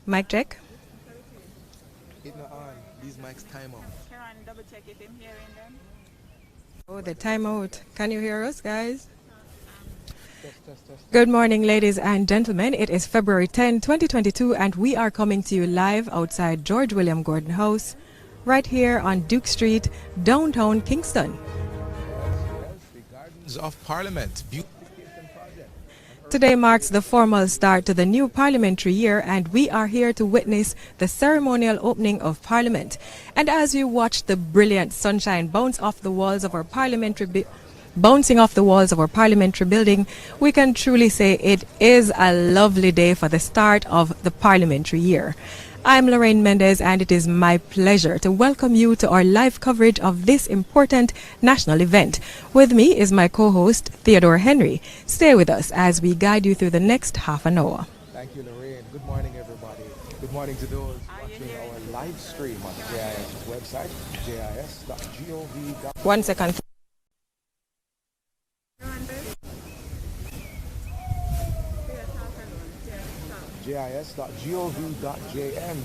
Mic check. It not on. These mics time out. Oh, the timeout. Can you hear us, guys? Test, test, test, Good test. morning, ladies and gentlemen. It is February 10, 2022, and we are coming to you live outside George William Gordon House, right here on Duke Street, downtown Kingston. Yes, yes, the Gardens of Parliament beautification project. Today marks the formal start to the new parliamentary year, and we are here to witness the ceremonial opening of Parliament. And as you watch the brilliant sunshine bouncing off the walls of our parliamentary building, we can truly say it is a lovely day for the start of the parliamentary year. I'm Lorraine Mendez, and it is my pleasure to welcome you to our live coverage of this important national event. With me is my co-host, Theodore Henry. Stay with us as we guide you through the next half an hour. Thank you, Lorraine. Good morning, everybody. Good morning to those watching our live stream on the JIS's website, jis.gov. 1 second. jis.gov.jm,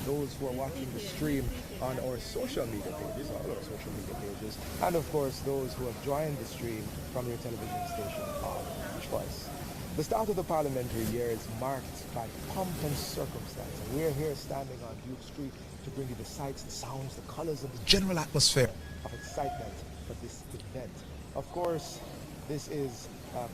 those who are watching the stream on our social media pages, all our social media pages, and of course those who have joined the stream from your television station of choice. The start of the parliamentary year is marked by pomp and circumstance, and we're here standing on Duke Street to bring you the sights, the sounds, the colors, and the general atmosphere of excitement for this event. Of course, this is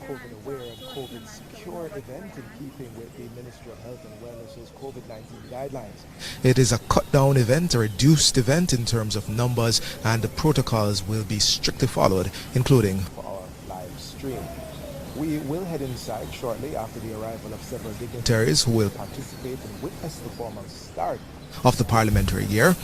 COVID-aware and COVID-secure event in keeping with the Ministry of Health and Wellness's COVID-19 guidelines. It is a cut-down event, a reduced event in terms of numbers, and the protocols will be strictly followed, including for our live stream. We will head inside shortly after the arrival of several dignitaries who will participate and witness the formal start of the parliamentary year.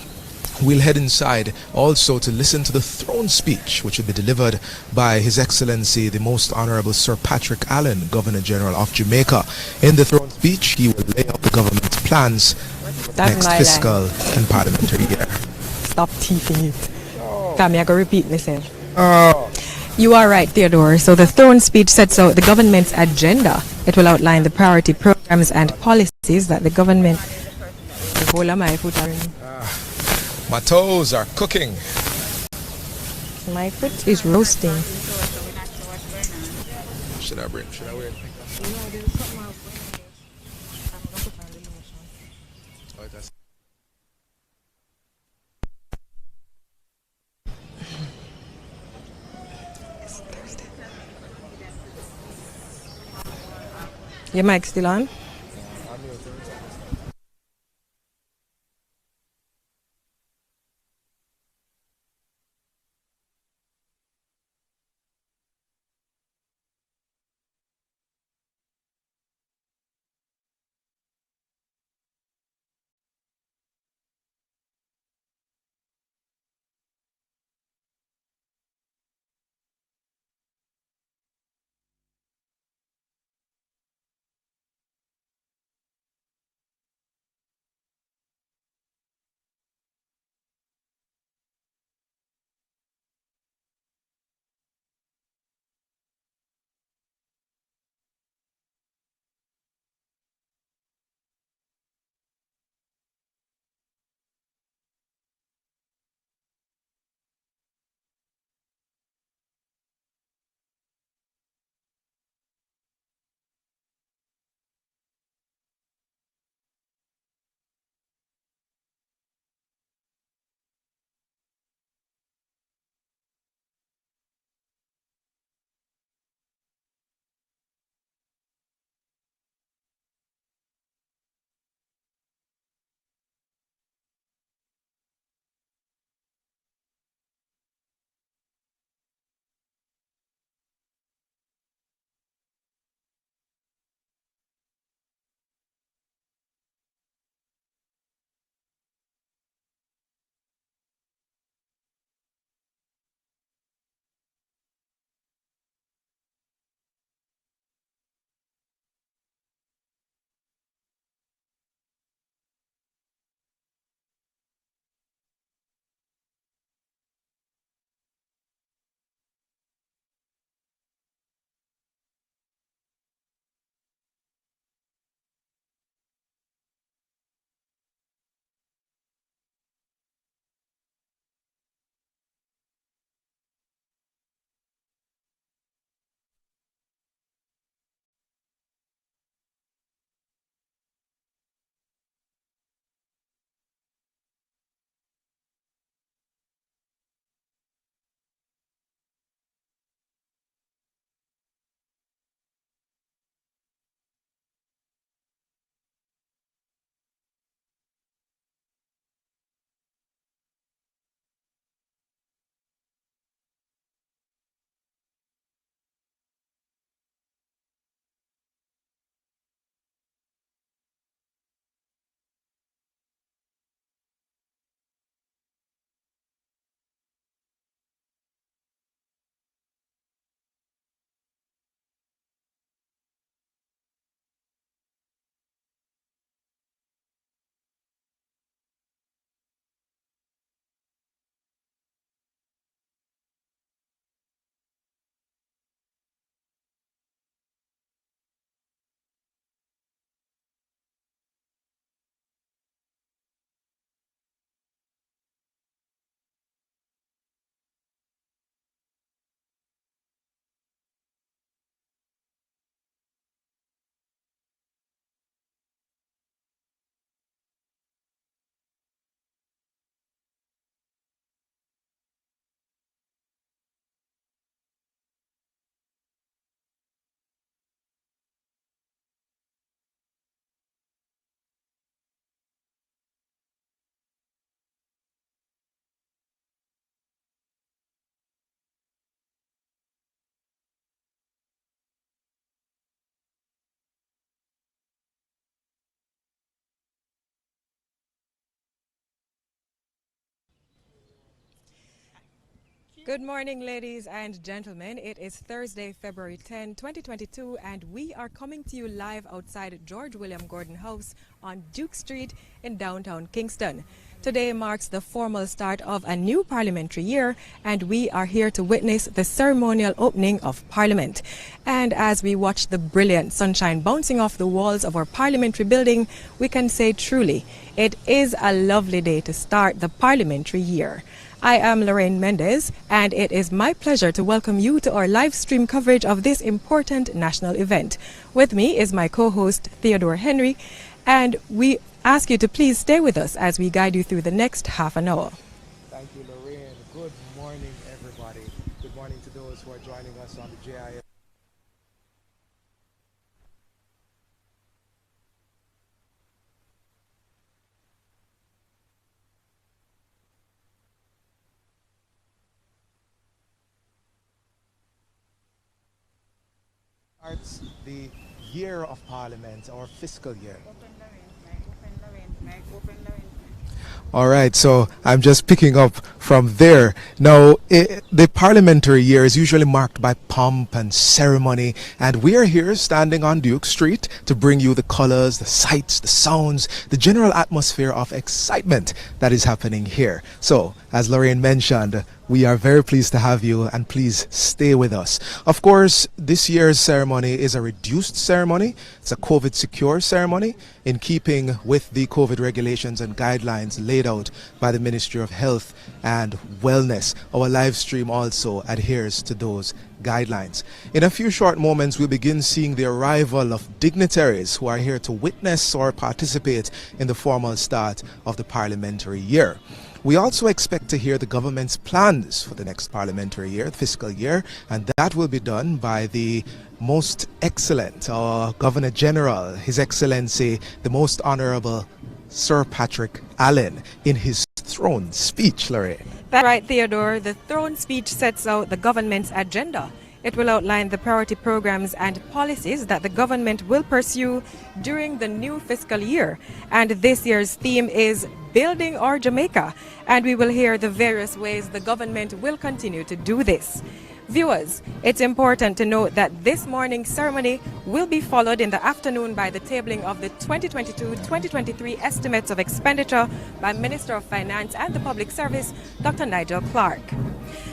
We'll head inside also to listen to the throne speech, which will be delivered by His Excellency the Most Honorable Sir Patrick Allen, Governor General of Jamaica. In the throne speech, he will lay out the government's plans for the next fiscal and parliamentary year. Stop teasing it. Come here, I go repeat myself. You are right, Theodore. So the throne speech sets out the government's agenda. It will outline the priority programs and policies that the government... My toes are cooking. My foot is roasting. Should I wear? Your mic still on? Good morning, ladies and gentlemen. It is Thursday, February 10, 2022, and we are coming to you live outside George William Gordon House on Duke Street in downtown Kingston. Today marks the formal start of a new parliamentary year, and we are here to witness the ceremonial opening of Parliament. And as we watch the brilliant sunshine bouncing off the walls of our parliamentary building, we can say truly, it is a lovely day to start the parliamentary year. I am Lorraine Mendez, and it is my pleasure to welcome you to our live stream coverage of this important national event. With me is my co-host Theodore Henry, and we ask you to please stay with us as we guide you through the next half an hour. Thank you, Lorraine. Good morning, everybody. Good morning to those who are joining us on the JIF. Starts the year of Parliament, or fiscal year. All right, so I'm just picking up from there. Now, the parliamentary year is usually marked by pomp and ceremony, and we are here standing on Duke Street to bring you the colors, the sights, the sounds, the general atmosphere of excitement that is happening here. So, as Lorraine mentioned, we are very pleased to have you, and please stay with us. Of course, this year's ceremony is a reduced ceremony. It's a COVID-secure ceremony in keeping with the COVID regulations and guidelines laid out by the Ministry of Health and Wellness. Our live stream also adheres to those guidelines. In a few short moments, we'll begin seeing the arrival of dignitaries who are here to witness or participate in the formal start of the parliamentary year. We also expect to hear the government's plans for the next parliamentary year, the fiscal year, and that will be done by the most excellent, Governor General, His Excellency, the Most Honorable Sir Patrick Allen, in his throne speech, Lorraine. That's right, Theodore. The throne speech sets out the government's agenda. It will outline the priority programs and policies that the government will pursue during the new fiscal year. And this year's theme is Building Our Jamaica. And we will hear the various ways the government will continue to do this. Viewers, it's important to note that this morning's ceremony will be followed in the afternoon by the tabling of the 2022-2023 estimates of expenditure by Minister of Finance and the Public Service, Dr. Nigel Clark.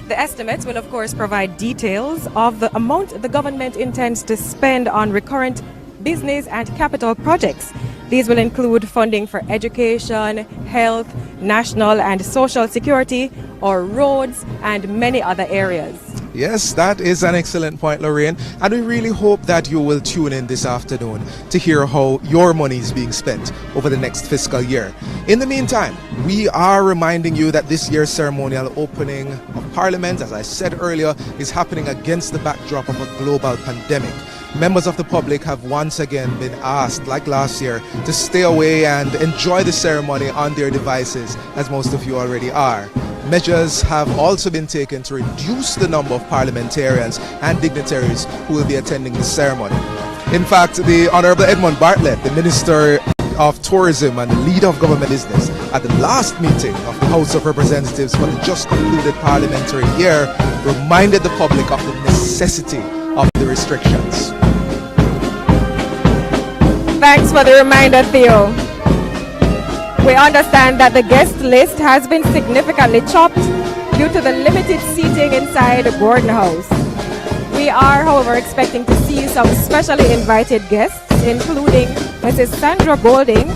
The estimates will, of course, provide details of the amount the government intends to spend on recurrent business and capital projects. These will include funding for education, health, national and social security, or roads, and many other areas. Yes, that is an excellent point, Lorraine. And we really hope that you will tune in this afternoon to hear how your money is being spent over the next fiscal year. In the meantime, we are reminding you that this year's ceremonial opening of Parliament, as I said earlier, is happening against the backdrop of a global pandemic. Members of the public have once again been asked, like last year, to stay away and enjoy the ceremony on their devices, as most of you already are. Measures have also been taken to reduce the number of parliamentarians and dignitaries who will be attending the ceremony. In fact, the Honorable Edmund Bartlett, the Minister of Tourism and the leader of government business, at the last meeting of the House of Representatives for the just concluded parliamentary year, reminded the public of the necessity of the restrictions. Thanks for the reminder, Theo. We understand that the guest list has been significantly chopped due to the limited seating inside Gordon House. We are, however, expecting to see some specially invited guests, including Mrs. Sandra Golding,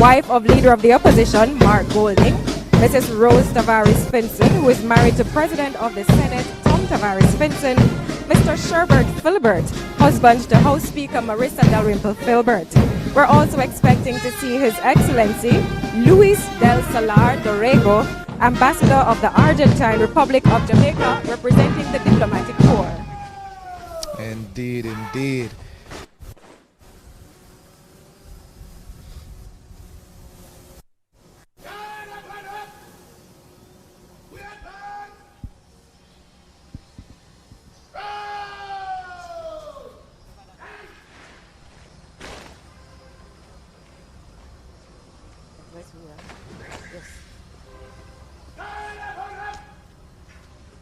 wife of Leader of the Opposition, Mark Golding, Mrs. Rose Tavares Finson, who is married to President of the Senate, Tom Tavares Finson, Mr. Sherbert Filbert, husband to House Speaker Marissa Dalrymple Filbert. We're also expecting to see His Excellency Luis del Salar Dorrego, Ambassador of the Argentine Republic of Jamaica, representing the Diplomatic Corps. Indeed, indeed.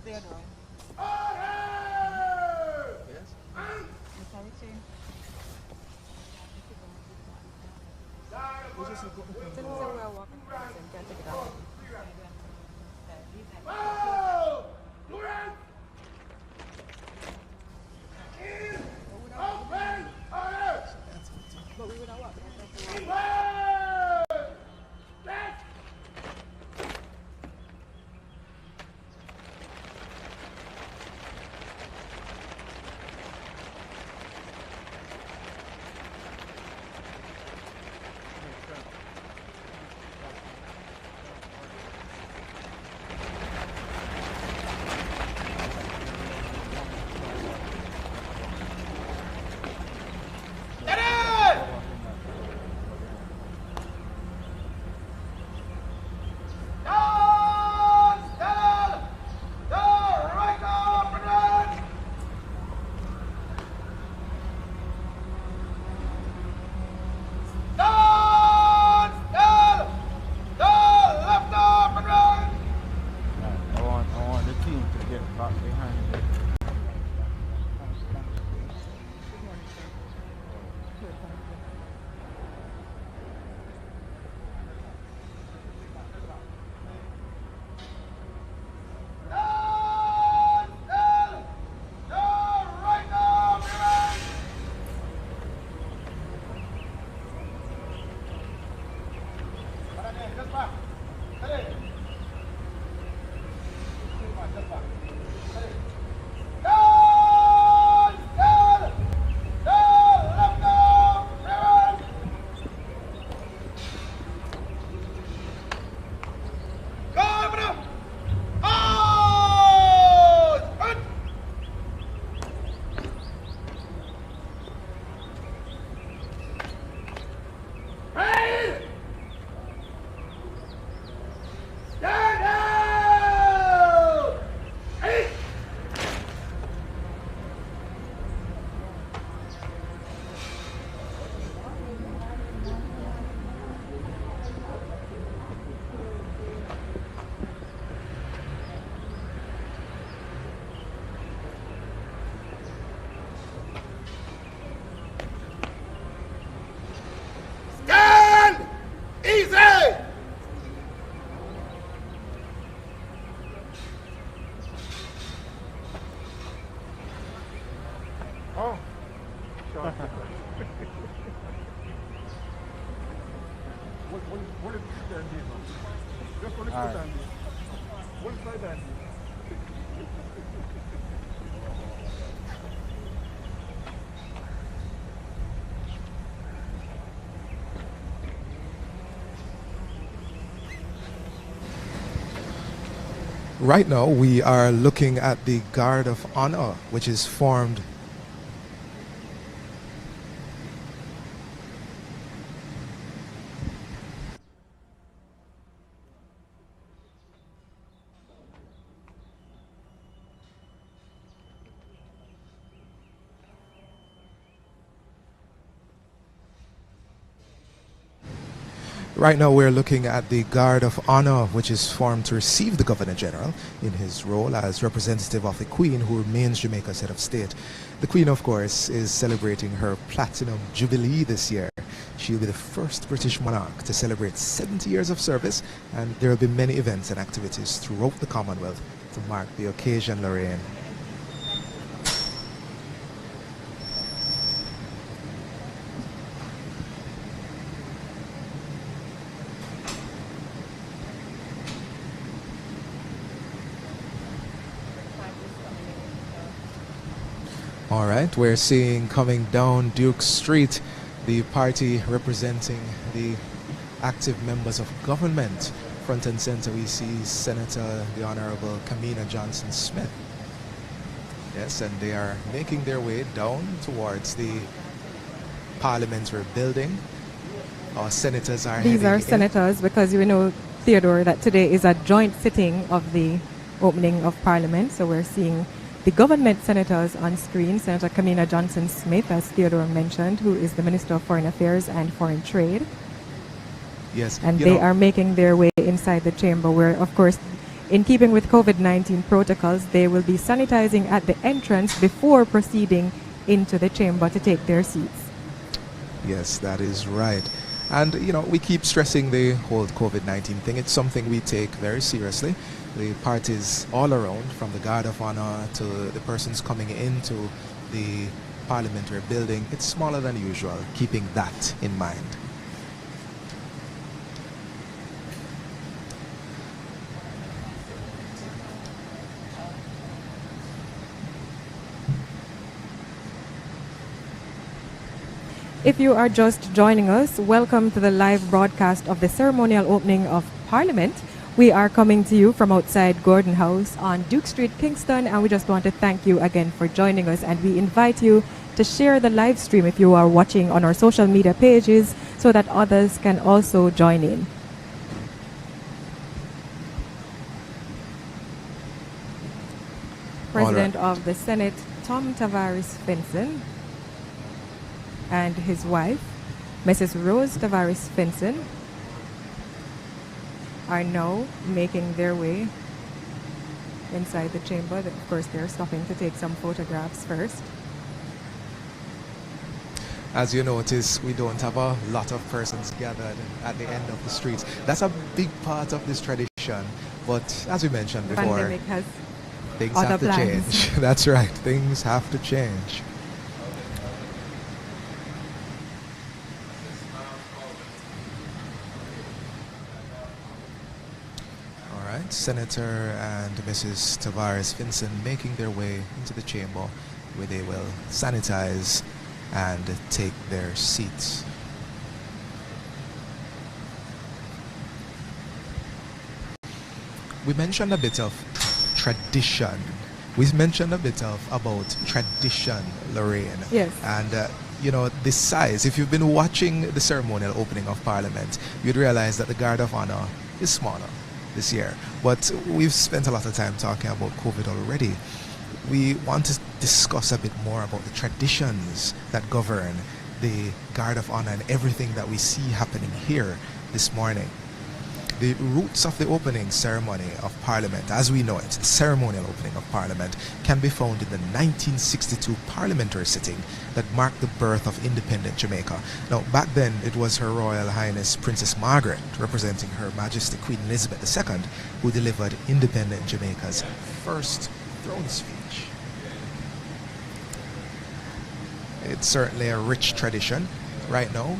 Theodore. Right now, we are looking at the Guard of Honor, which is formed. Right now, we're looking at the Guard of Honor, which is formed to receive the Governor General in his role as representative of the Queen, who remains Jamaica's head of state. The Queen, of course, is celebrating her Platinum Jubilee this year. She'll be the first British monarch to celebrate 70 years of service, and there will be many events and activities throughout the Commonwealth to mark the occasion, Lorraine. All right, we're seeing coming down Duke Street, the party representing the active members of government. Front and center, we see Senator, the Honorable Kamina Johnson-Smith. Yes, and they are making their way down towards the parliamentary building. Our senators are These are in. senators because you know, Theodore, that today is a joint sitting of the opening of Parliament. So we're seeing the government senators on screen. Senator Kamina Johnson-Smith, as Theodore mentioned, who is the Minister of Foreign Affairs and Foreign Trade. Yes. And they are making their way inside the chamber where, of course, in keeping with COVID-19 protocols, they will be sanitizing at the entrance before proceeding into the chamber to take their seats. Yes, that is right. And, we keep stressing the whole COVID-19 thing. It's something we take very seriously. The parties all around, from the Guard of Honor to the persons coming into the parliamentary building, it's smaller than usual, keeping that in mind. If you are just joining us, welcome to the live broadcast of the ceremonial opening of Parliament. We are coming to you from outside Gordon House on Duke Street, Kingston, and we just want to thank you again for joining us, and we invite you to share the live stream if you are watching on our social media pages so that others can also join in. President of the Senate, Tom Tavares Finson, and his wife, Mrs. Rose Tavares Finson, are now making their way inside the chamber. Of course, they're stopping to take some photographs first. As you notice, we don't have a lot of persons gathered at the end of the streets. That's a big part of this tradition. But as we mentioned before, Pandemic has things other have to plans. change. That's right. Things have to change. All right, Senator and Mrs. Tavares Finson making their way into the chamber where they will sanitize and take their seats. We mentioned a bit of tradition. We mentioned a bit of about tradition, Lorraine. Yes. And the size. If you've been watching the ceremonial opening of Parliament, you'd realize that the Guard of Honor is smaller this year. But we've spent a lot of time talking about COVID already. We want to discuss a bit more about the traditions that govern the Guard of Honor and everything that we see happening here this morning. The roots of the opening ceremony of Parliament, as we know it, the ceremonial opening of Parliament, can be found in the 1962 parliamentary sitting that marked the birth of independent Jamaica. Now, back then, it was Her Royal Highness Princess Margaret, representing Her Majesty Queen Elizabeth II, who delivered independent Jamaica's first throne speech. It's certainly a rich tradition. Right now,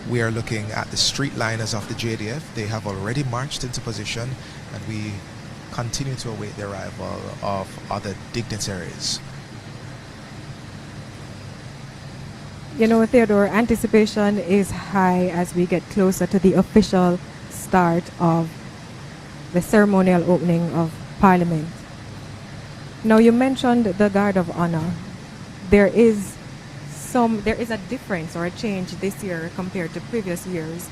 we are looking at the streetliners of the JDF. They have already marched into position, and we continue to await the arrival of other dignitaries. Theodore, anticipation is high as we get closer to the official start of the ceremonial opening of Parliament. Now, you mentioned the Guard of Honor. There is a difference or a change this year compared to previous years.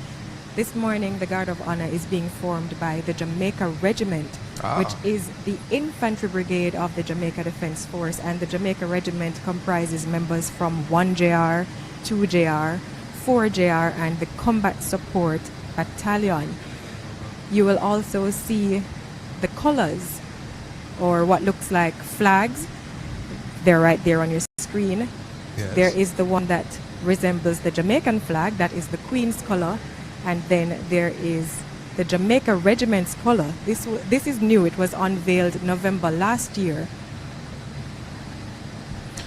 This morning, the Guard of Honor is being formed by the Jamaica Regiment, which is the infantry brigade of the Jamaica Defense Force, and the Jamaica Regiment comprises members from 1JR, 2JR, 4JR, and the Combat Support Battalion. You will also see the colors, or what looks like flags. They're right there on your screen. Yes. There is the one that resembles the Jamaican flag, that is the Queen's color, and then there is the Jamaica Regiment's color. This is new. It was unveiled November last year.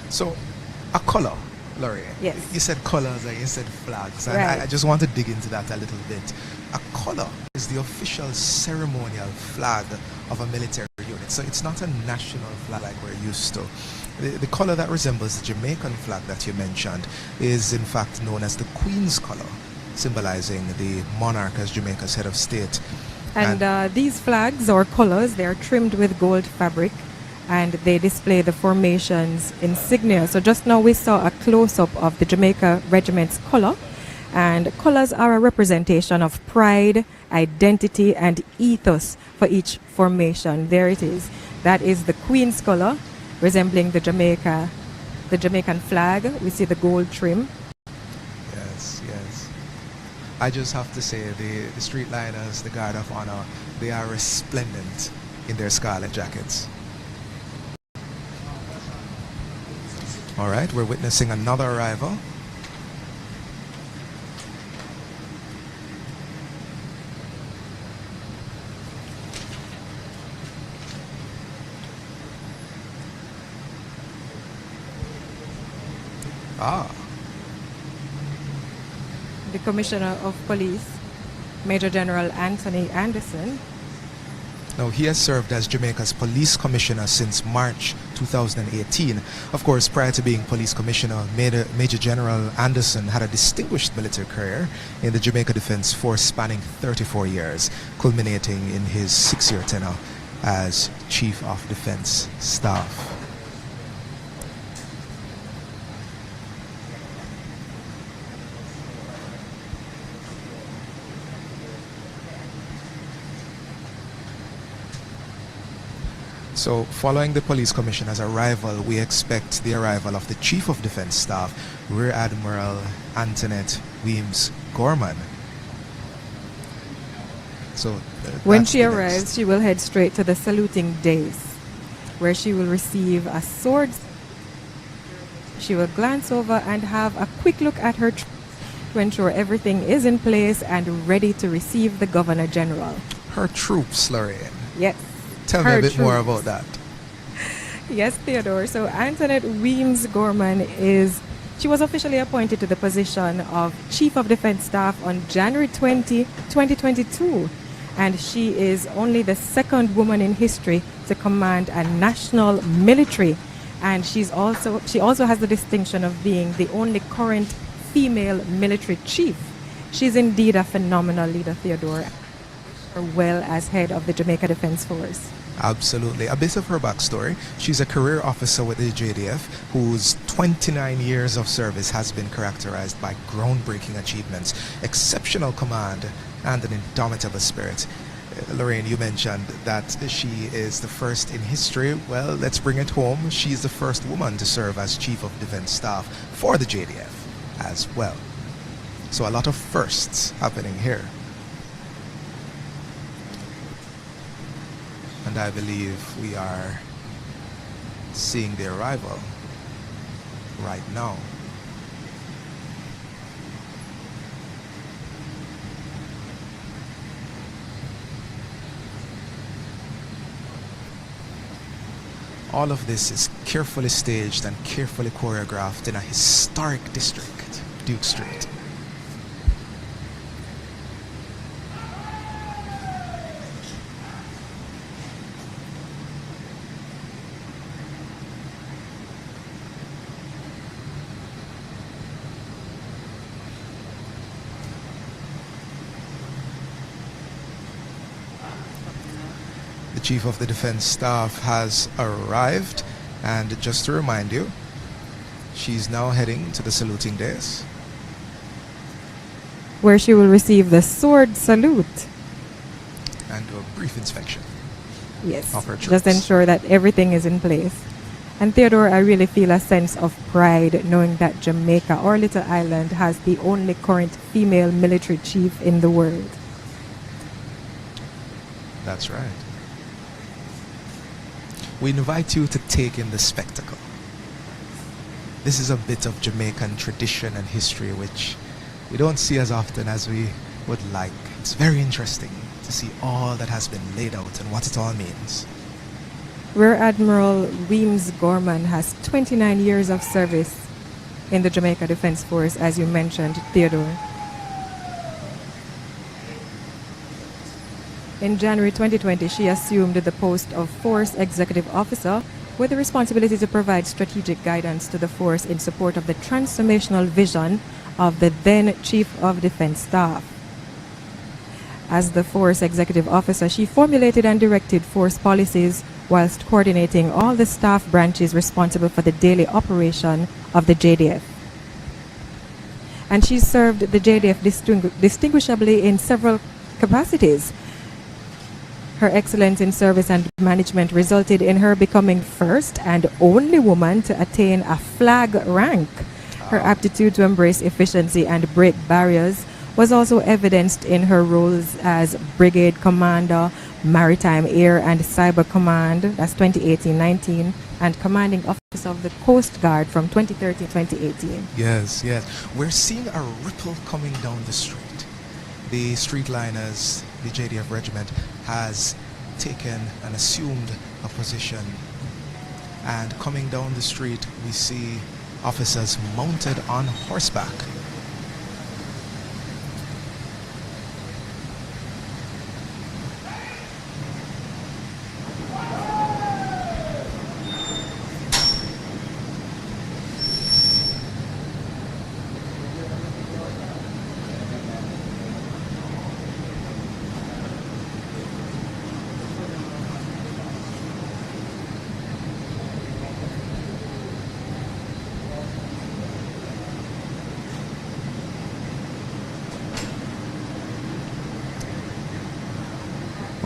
So, a color, Laurie. Yes. You said colors and you said flags. And Right. I just want to dig into that a little bit. A color is the official ceremonial flag of a military unit. So it's not a national flag like we're used to. The color that resembles the Jamaican flag that you mentioned is in fact known as the Queen's color, symbolizing the monarch as Jamaica's head of state. And these flags or colors, they are trimmed with gold fabric, and they display the formation's insignia. So just now we saw a close-up of the Jamaica Regiment's color, and colors are a representation of pride, identity, and ethos for each formation. There it is. That is the Queen's color, resembling the Jamaican flag. We see the gold trim. Yes. I just have to say, the streetliners, the Guard of Honor, they are resplendent in their scarlet jackets. All right, we're witnessing another arrival. Ah, The Commissioner of Police, Major General Anthony Anderson. now he has served as Jamaica's police commissioner since March 2018. Of course, prior to being police commissioner, Major General Anderson had a distinguished military career in the Jamaica Defence Force spanning 34 years, culminating in his 6-year tenure as Chief of Defence Staff. So, following the police commissioner's arrival, we expect the arrival of the Chief of Defence Staff, Rear Admiral Antoinette Weems Gorman. So, When that's she the next. arrives, she will head straight to the saluting dais, where she will receive a sword. She will glance over and have a quick look at her to ensure everything is in place and ready to receive the Governor General. Her troops, Lorraine. Yes. Tell me her a bit more troops. about that. Yes, Theodore. So Antoinette Weems Gorman she was officially appointed to the position of Chief of Defence Staff on January 20, 2022. And she is only the second woman in history to command a national military. And she also has the distinction of being the only current female military chief. She's indeed a phenomenal leader, Theodore, well as head of the Jamaica Defence Force. Absolutely. A bit of her backstory. She's a career officer with the JDF whose 29 years of service has been characterized by groundbreaking achievements, exceptional command, and an indomitable spirit. Lorraine, you mentioned that she is the first in history. Well, let's bring it home. She's the first woman to serve as Chief of Defence Staff for the JDF as well. So a lot of firsts happening here. And I believe we are seeing the arrival right now. All of this is carefully staged and carefully choreographed in a historic district, Duke Street. The Chief of the Defence Staff has arrived, and just to remind you, she's now heading to the saluting dais, where she will receive the sword salute. and do a brief inspection. Yes, Of her just troops. ensure that everything is in place. And Theodore, I really feel a sense of pride knowing that Jamaica, our little island, has the only current female military chief in the world. That's right. We invite you to take in the spectacle. This is a bit of Jamaican tradition and history which we don't see as often as we would like. It's very interesting to see all that has been laid out and what it all means. Rear Admiral Weems Gorman has 29 years of service in the Jamaica Defence Force, as you mentioned, Theodore. In January 2020, she assumed the post of Force Executive Officer with the responsibility to provide strategic guidance to the force in support of the transformational vision of the then Chief of Defence Staff. As the Force Executive Officer, she formulated and directed force policies whilst coordinating all the staff branches responsible for the daily operation of the JDF. And she served the JDF distinguishably in several capacities. Her excellence in service and management resulted in her becoming first and only woman to attain a flag rank. Her aptitude to embrace efficiency and break barriers was also evidenced in her roles as Brigade Commander, Maritime Air and Cyber Command, that's 2018-19, and Commanding Officer of the Coast Guard from 2013-2018. Yes, yes. We're seeing a ripple coming down the street. The streetliners, the JDF regiment, has taken and assumed a position. And coming down the street, we see officers mounted on horseback.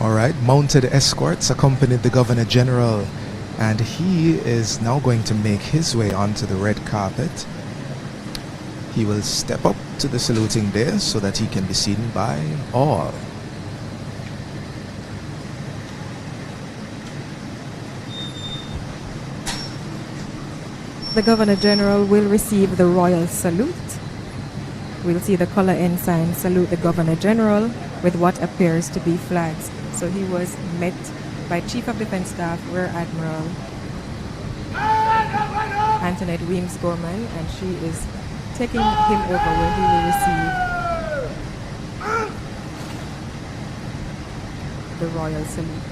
All right, mounted escorts accompanied the Governor General, and he is now going to make his way onto the red carpet. He will step up to the saluting dais so that he can be seen by all. The Governor General will receive the royal salute. We'll see the color ensign salute the Governor General with what appears to be flags. So he was met by Chief of Defense Staff Rear Admiral Antoinette Weems Gorman, and she is taking him over where he will receive the royal salute.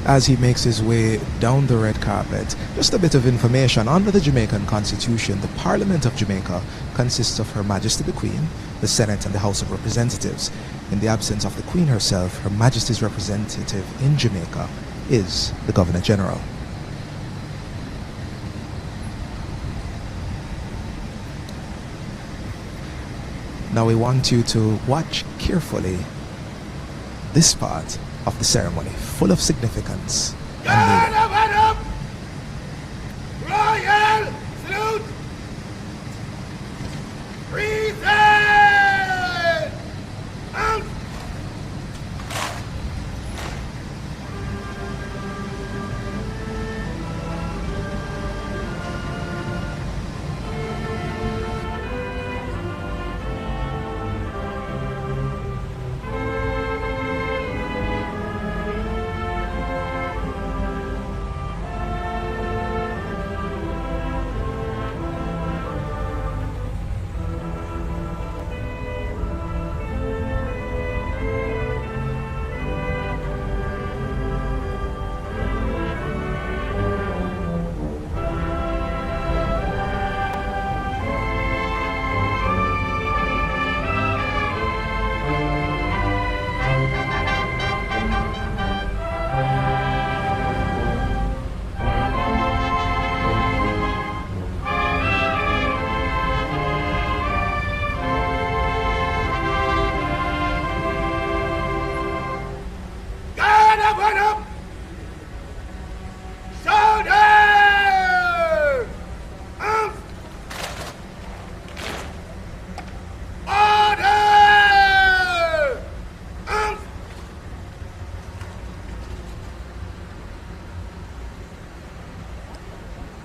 As he makes his way down the red carpet, just a bit of information. Under the Jamaican Constitution, the Parliament of Jamaica consists of Her Majesty the Queen, the Senate, and the House of Representatives. In the absence of the Queen herself, Her Majesty's representative in Jamaica is the Governor General. Now we want you to watch carefully this part of the ceremony, full of significance and meaning. Royal salute! Present! Out!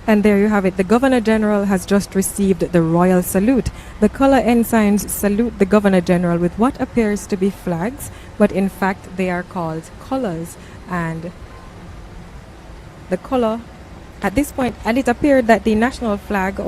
And there you have it. The Governor General has just received the royal salute. The color ensigns salute the Governor General with what appears to be flags, but in fact they are called colors. And the color at this point, and it appeared that the national flag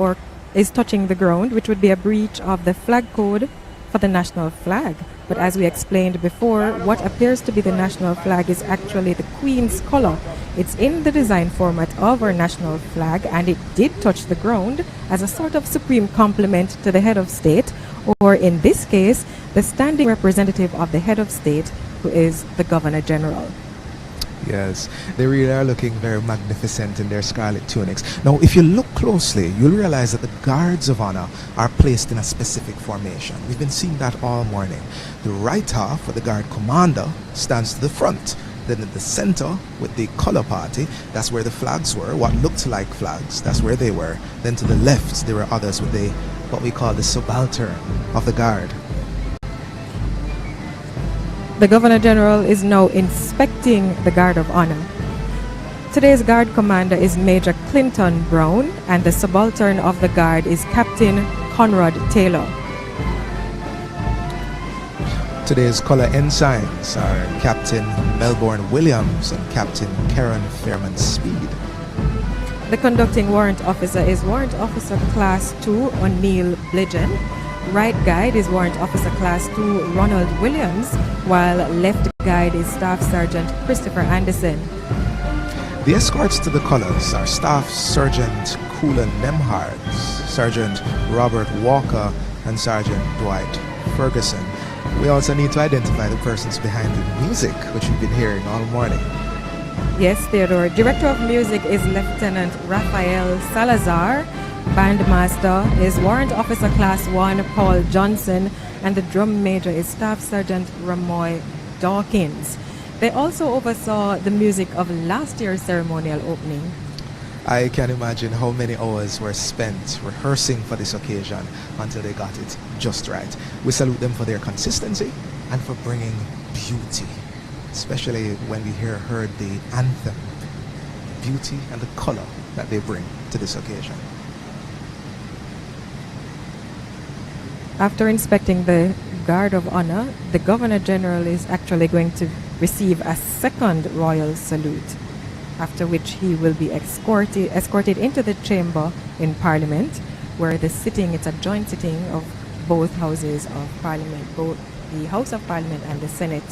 is touching the ground, which would be a breach of the flag code for the national flag. But as we explained before, what appears to be the national flag is actually the Queen's color. It's in the design format of our national flag, and it did touch the ground as a sort of supreme compliment to the head of state, or in this case, the standing representative of the head of state, who is the Governor General. Yes, they really are looking very magnificent in their scarlet tunics. Now, if you look closely, you'll realize that the guards of honor are placed in a specific formation. We've been seeing that all morning. The right half, or the guard commander, stands to the front. Then in the center, with the color party, that's where the flags were, what looked like flags, that's where they were. Then to the left, there were others with what we call the subaltern of the guard. The Governor General is now inspecting the Guard of Honor. Today's Guard Commander is Major Clinton Brown, and the subaltern of the Guard is Captain Conrad Taylor. Today's colour ensigns are Captain Melbourne Williams and Captain Karen Fairman Speed. The conducting warrant officer is Warrant Officer Class 2 O'Neill Blidgen. Right guide is Warrant Officer Class 2 Ronald Williams, while left guide is Staff Sergeant Christopher Anderson. The escorts to the colours are Staff Sergeant Coolan Nemhard, Sergeant Robert Walker, and Sergeant Dwight Ferguson. We also need to identify the persons behind the music, which we've been hearing all morning. Yes, Theodore. Director of Music is Lieutenant Raphael Salazar. Bandmaster is Warrant Officer Class 1 Paul Johnson, and the drum major is Staff Sergeant Ramoy Dawkins. They also oversaw the music of last year's ceremonial opening. I can imagine how many hours were spent rehearsing for this occasion until they got it just right. We salute them for their consistency and for bringing beauty, especially when we heard the anthem, the beauty and the color that they bring to this occasion. After inspecting the Guard of Honor, the Governor General is actually going to receive a second royal salute, after which he will be escorted into the chamber in Parliament, where it's a joint sitting of both houses of Parliament, both the House of Parliament and the Senate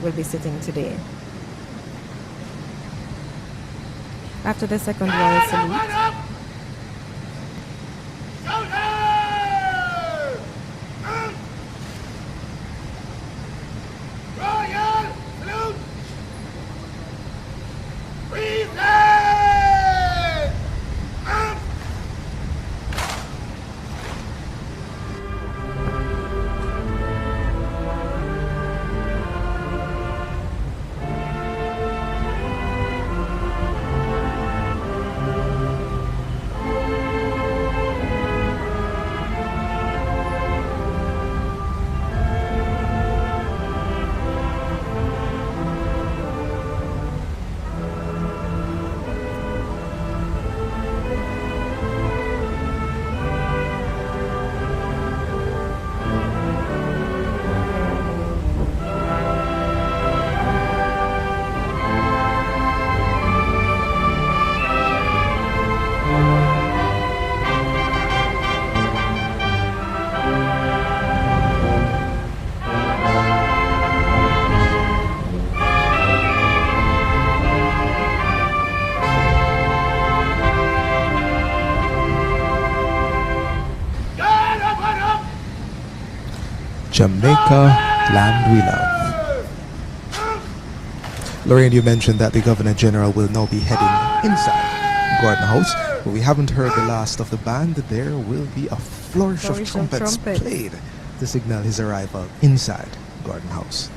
will be sitting today. After the second royal salute, Jamaica, land we love. Lorraine, you mentioned that the Governor General will now be heading inside Gordon House, but we haven't heard the last of the band. There will be a flourish of trumpets played to signal his arrival inside Gordon House.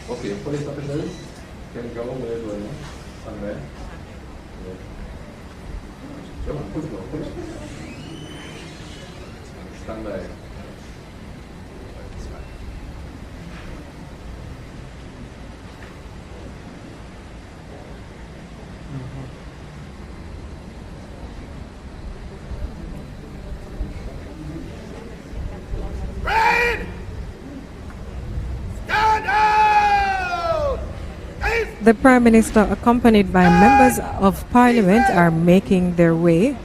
Okay, police officers can go where you want. Somewhere. Come on, push. Stand by. the Prime Minister, accompanied by members of Parliament, are making their way.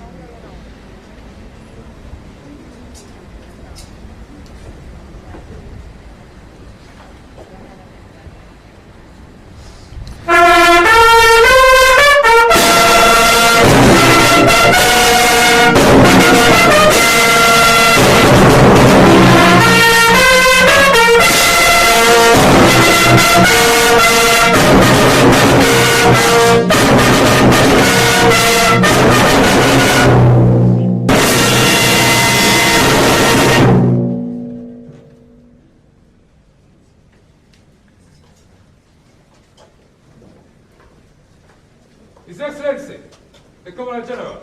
His Excellency, the Governor General.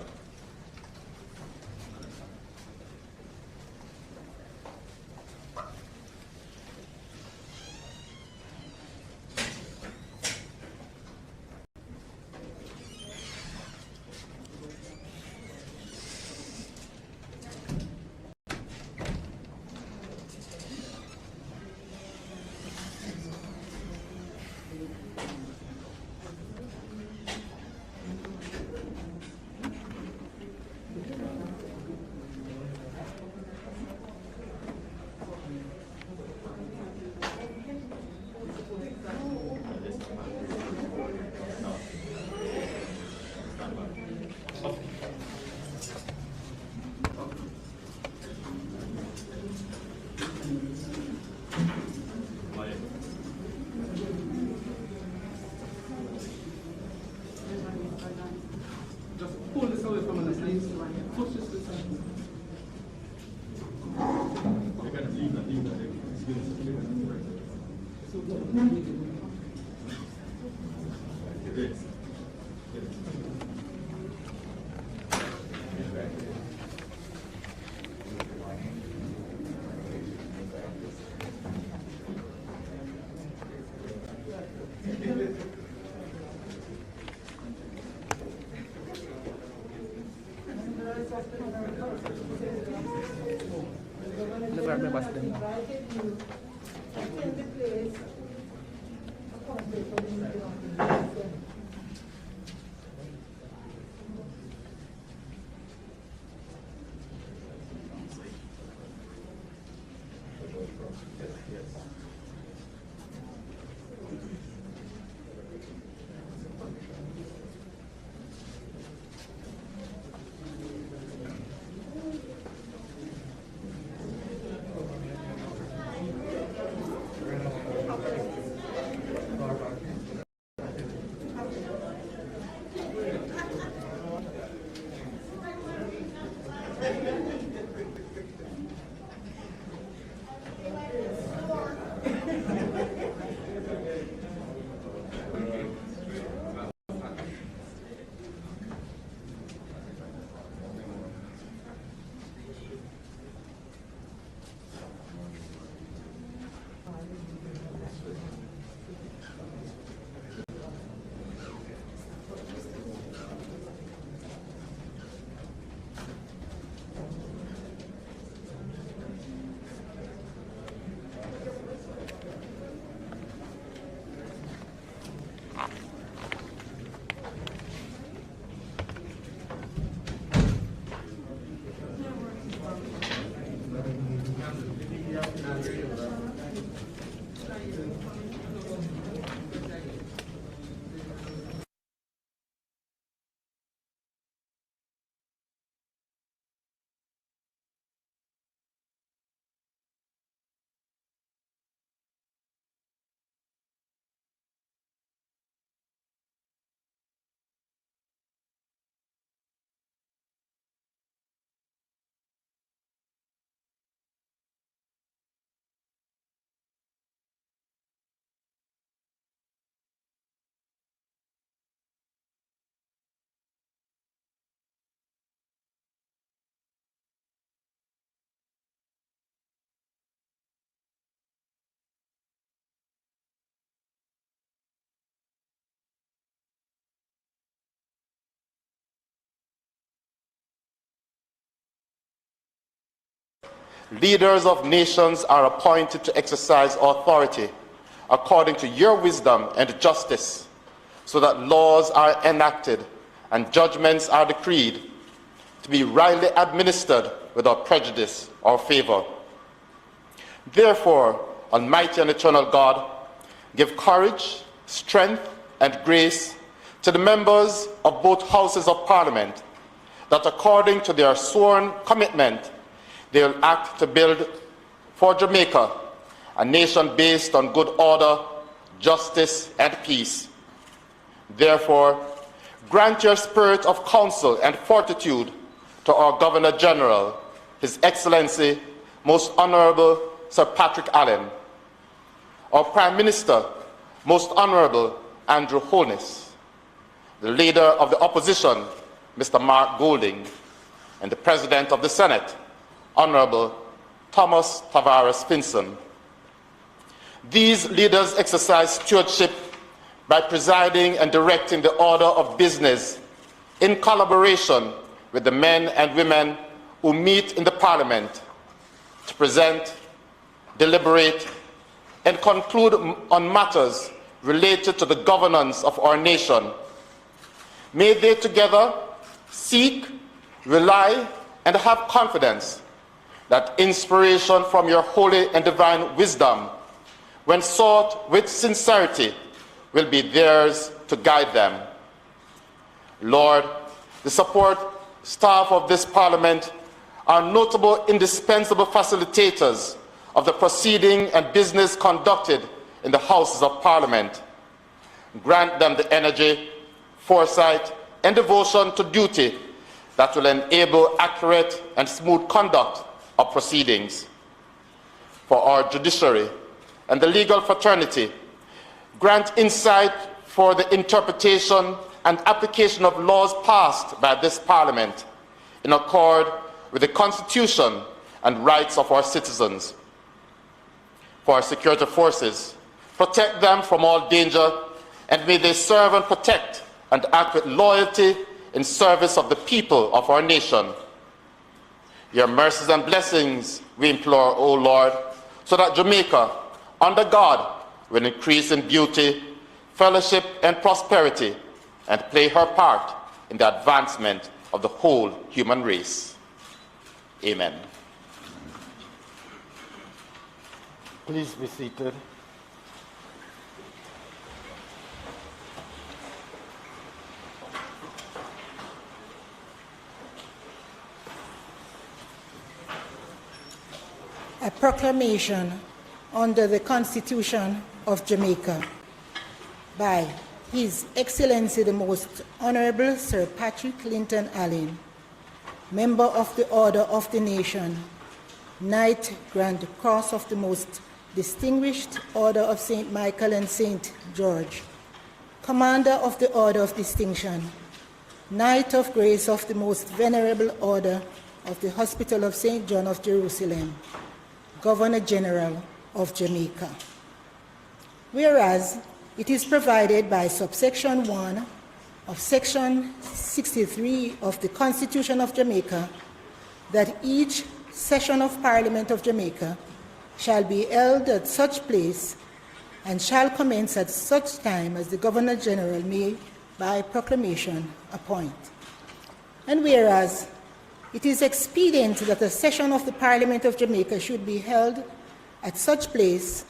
Leaders of nations are appointed to exercise authority according to your wisdom and justice, so that laws are enacted and judgments are decreed to be rightly administered without prejudice or favor. Therefore, Almighty and eternal God, give courage, strength, and grace to the members of both houses of Parliament, that according to their sworn commitment, they will act to build for Jamaica a nation based on good order, justice, and peace. Therefore, grant your spirit of counsel and fortitude to our Governor General, His Excellency, Most Honorable Sir Patrick Allen, our Prime Minister, Most Honorable Andrew Holness, the Leader of the Opposition, Mr. Mark Golding, and the President of the Senate, Honorable Thomas Tavares Finson. These leaders exercise stewardship by presiding and directing the order of business in collaboration with the men and women who meet in the Parliament to present, deliberate, and conclude on matters related to the governance of our nation. May they together seek, rely, and have confidence that inspiration from your holy and divine wisdom, when sought with sincerity, will be theirs to guide them. Lord, the support staff of this Parliament are notable, indispensable facilitators of the proceeding and business conducted in the Houses of Parliament. Grant them the energy, foresight, and devotion to duty that will enable accurate and smooth conduct of proceedings. For our judiciary and the legal fraternity, grant insight for the interpretation and application of laws passed by this Parliament in accord with the Constitution and rights of our citizens. For our security forces, protect them from all danger, and may they serve and protect and act with loyalty in service of the people of our nation. Your mercies and blessings we implore, O Lord, so that Jamaica, under God, will increase in beauty, fellowship, and prosperity, and play her part in the advancement of the whole human race. Amen. Please be seated. A proclamation under the Constitution of Jamaica by His Excellency the Most Honorable Sir Patrick Linton Allen, Member of the Order of the Nation, Knight Grand Cross of the Most Distinguished Order of St. Michael and St. George, Commander of the Order of Distinction, Knight of Grace of the Most Venerable Order of the Hospital of St. John of Jerusalem, Governor General of Jamaica. Whereas it is provided by subsection 1 of section 63 of the Constitution of Jamaica that each session of Parliament of Jamaica shall be held at such place and shall commence at such time as the Governor General may by proclamation appoint. And whereas it is expedient that a session of the Parliament of Jamaica should be held at such place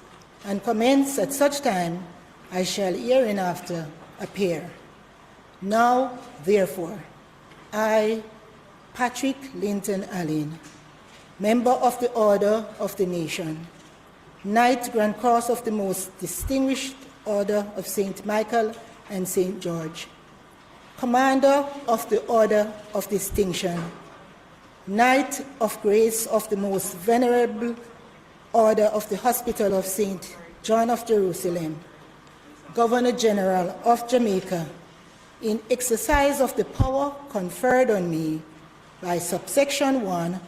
and commence at such time as shall hereinafter appear. Now, therefore, I, Patrick Linton Allen, Member of the Order of the Nation, Knight Grand Cross of the Most Distinguished Order of St. Michael and St. George, Commander of the Order of Distinction, Knight of Grace of the Most Venerable Order of the Hospital of St. John of Jerusalem, Governor General of Jamaica, in exercise of the power conferred on me by subsection 1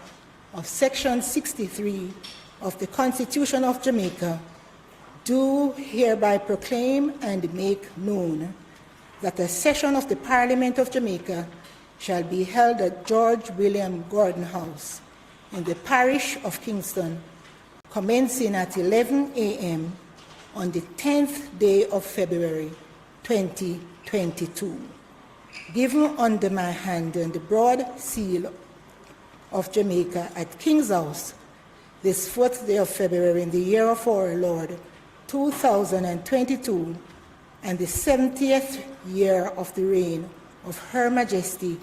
of section 63 of the Constitution of Jamaica, do hereby proclaim and make known that a session of the Parliament of Jamaica shall be held at George William Gordon House in the parish of Kingston, commencing at 11 a.m. on the 10th day of February 2022. Given under my hand and the broad seal of Jamaica at King's House, this 4th day of February in the year of our Lord 2022, and the 70th year of the reign of Her Majesty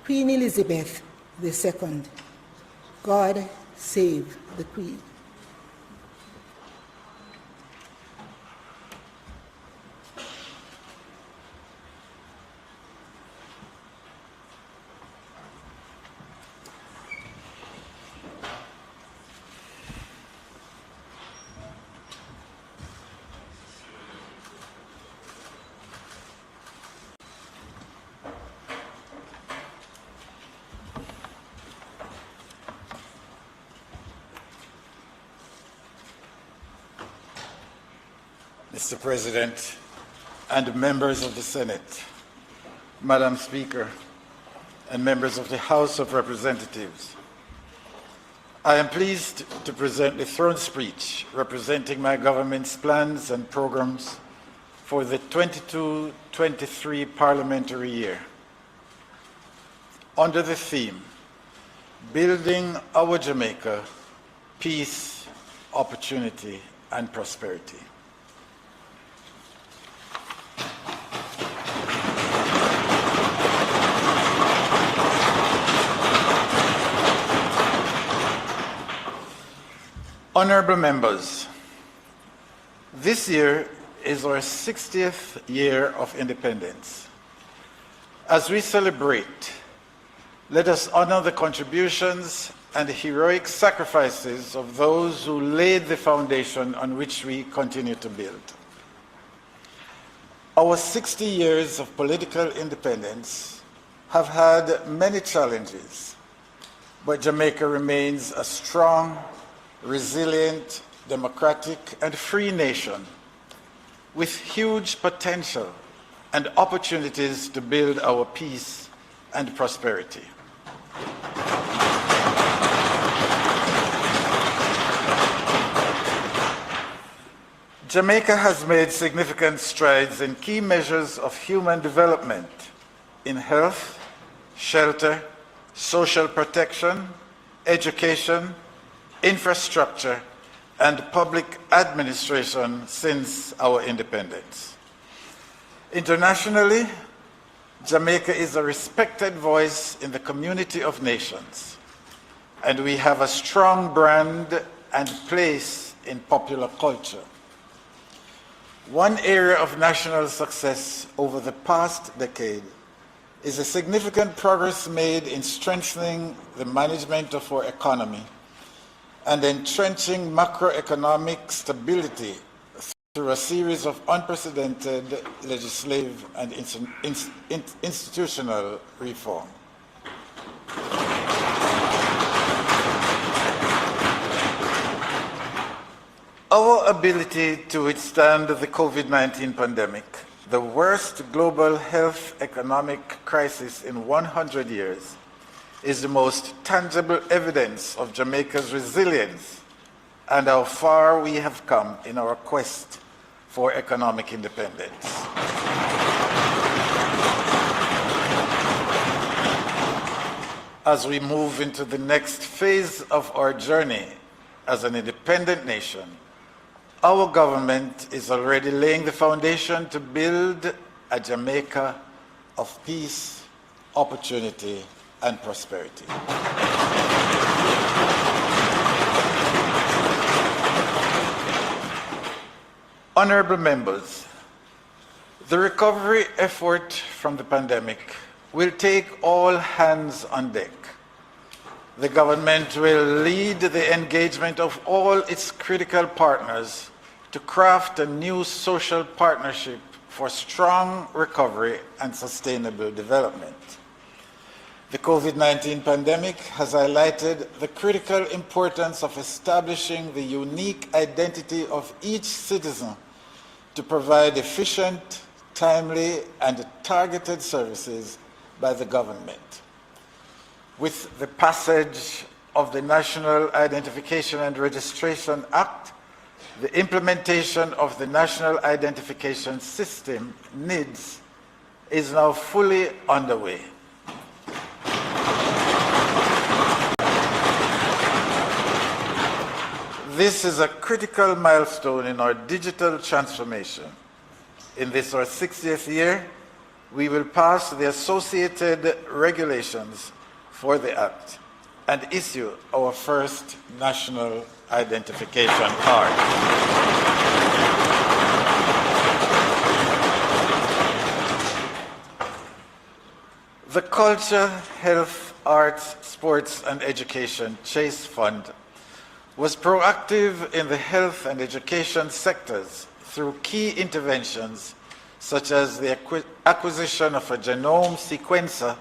Queen Elizabeth II. God save the Queen. Mr. President and members of the Senate, Madam Speaker, and members of the House of Representatives, I am pleased to present the throne speech representing my government's plans and programs for the 22-23 parliamentary year. Under the theme, Building Our Jamaica, Peace, Opportunity, and Prosperity. Honorable members, this year is our 60th year of independence. As we celebrate, Let us honor the contributions and heroic sacrifices of those who laid the foundation on which we continue to build. Our 60 years of political independence have had many challenges, but Jamaica remains a strong, resilient, democratic, and free nation with huge potential and opportunities to build our peace and prosperity. Jamaica has made significant strides in key measures of human development in health, shelter, social protection, education, infrastructure, and public administration since our independence. Internationally, Jamaica is a respected voice in the community of nations, and we have a strong brand and place in popular culture. One area of national success over the past decade is the significant progress made in strengthening the management of our economy and entrenching macroeconomic stability through a series of unprecedented legislative and institutional reform. Our ability to withstand the COVID-19 pandemic, the worst global health economic crisis in 100 years, is the most tangible evidence of Jamaica's resilience and how far we have come in our quest for economic independence. As we move into the next phase of our journey as an independent nation, our government is already laying the foundation to build a Jamaica of peace, opportunity, and prosperity. Honorable members, the recovery effort from the pandemic will take all hands on deck. The government will lead the engagement of all its critical partners to craft a new social partnership for strong recovery and sustainable development. The COVID-19 pandemic has highlighted the critical importance of establishing the unique identity of each citizen to provide efficient, timely, and targeted services by the government. With the passage of the National Identification and Registration Act, the implementation of the National Identification System, NIDS, is now fully underway. This is a critical milestone in our digital transformation. In this, our 60th year, we will pass the associated regulations for the Act and issue our first national identification card. The Culture, Health, Arts, Sports and Education Chase Fund was proactive in the health and education sectors through key interventions such as the acquisition of a genome sequencer,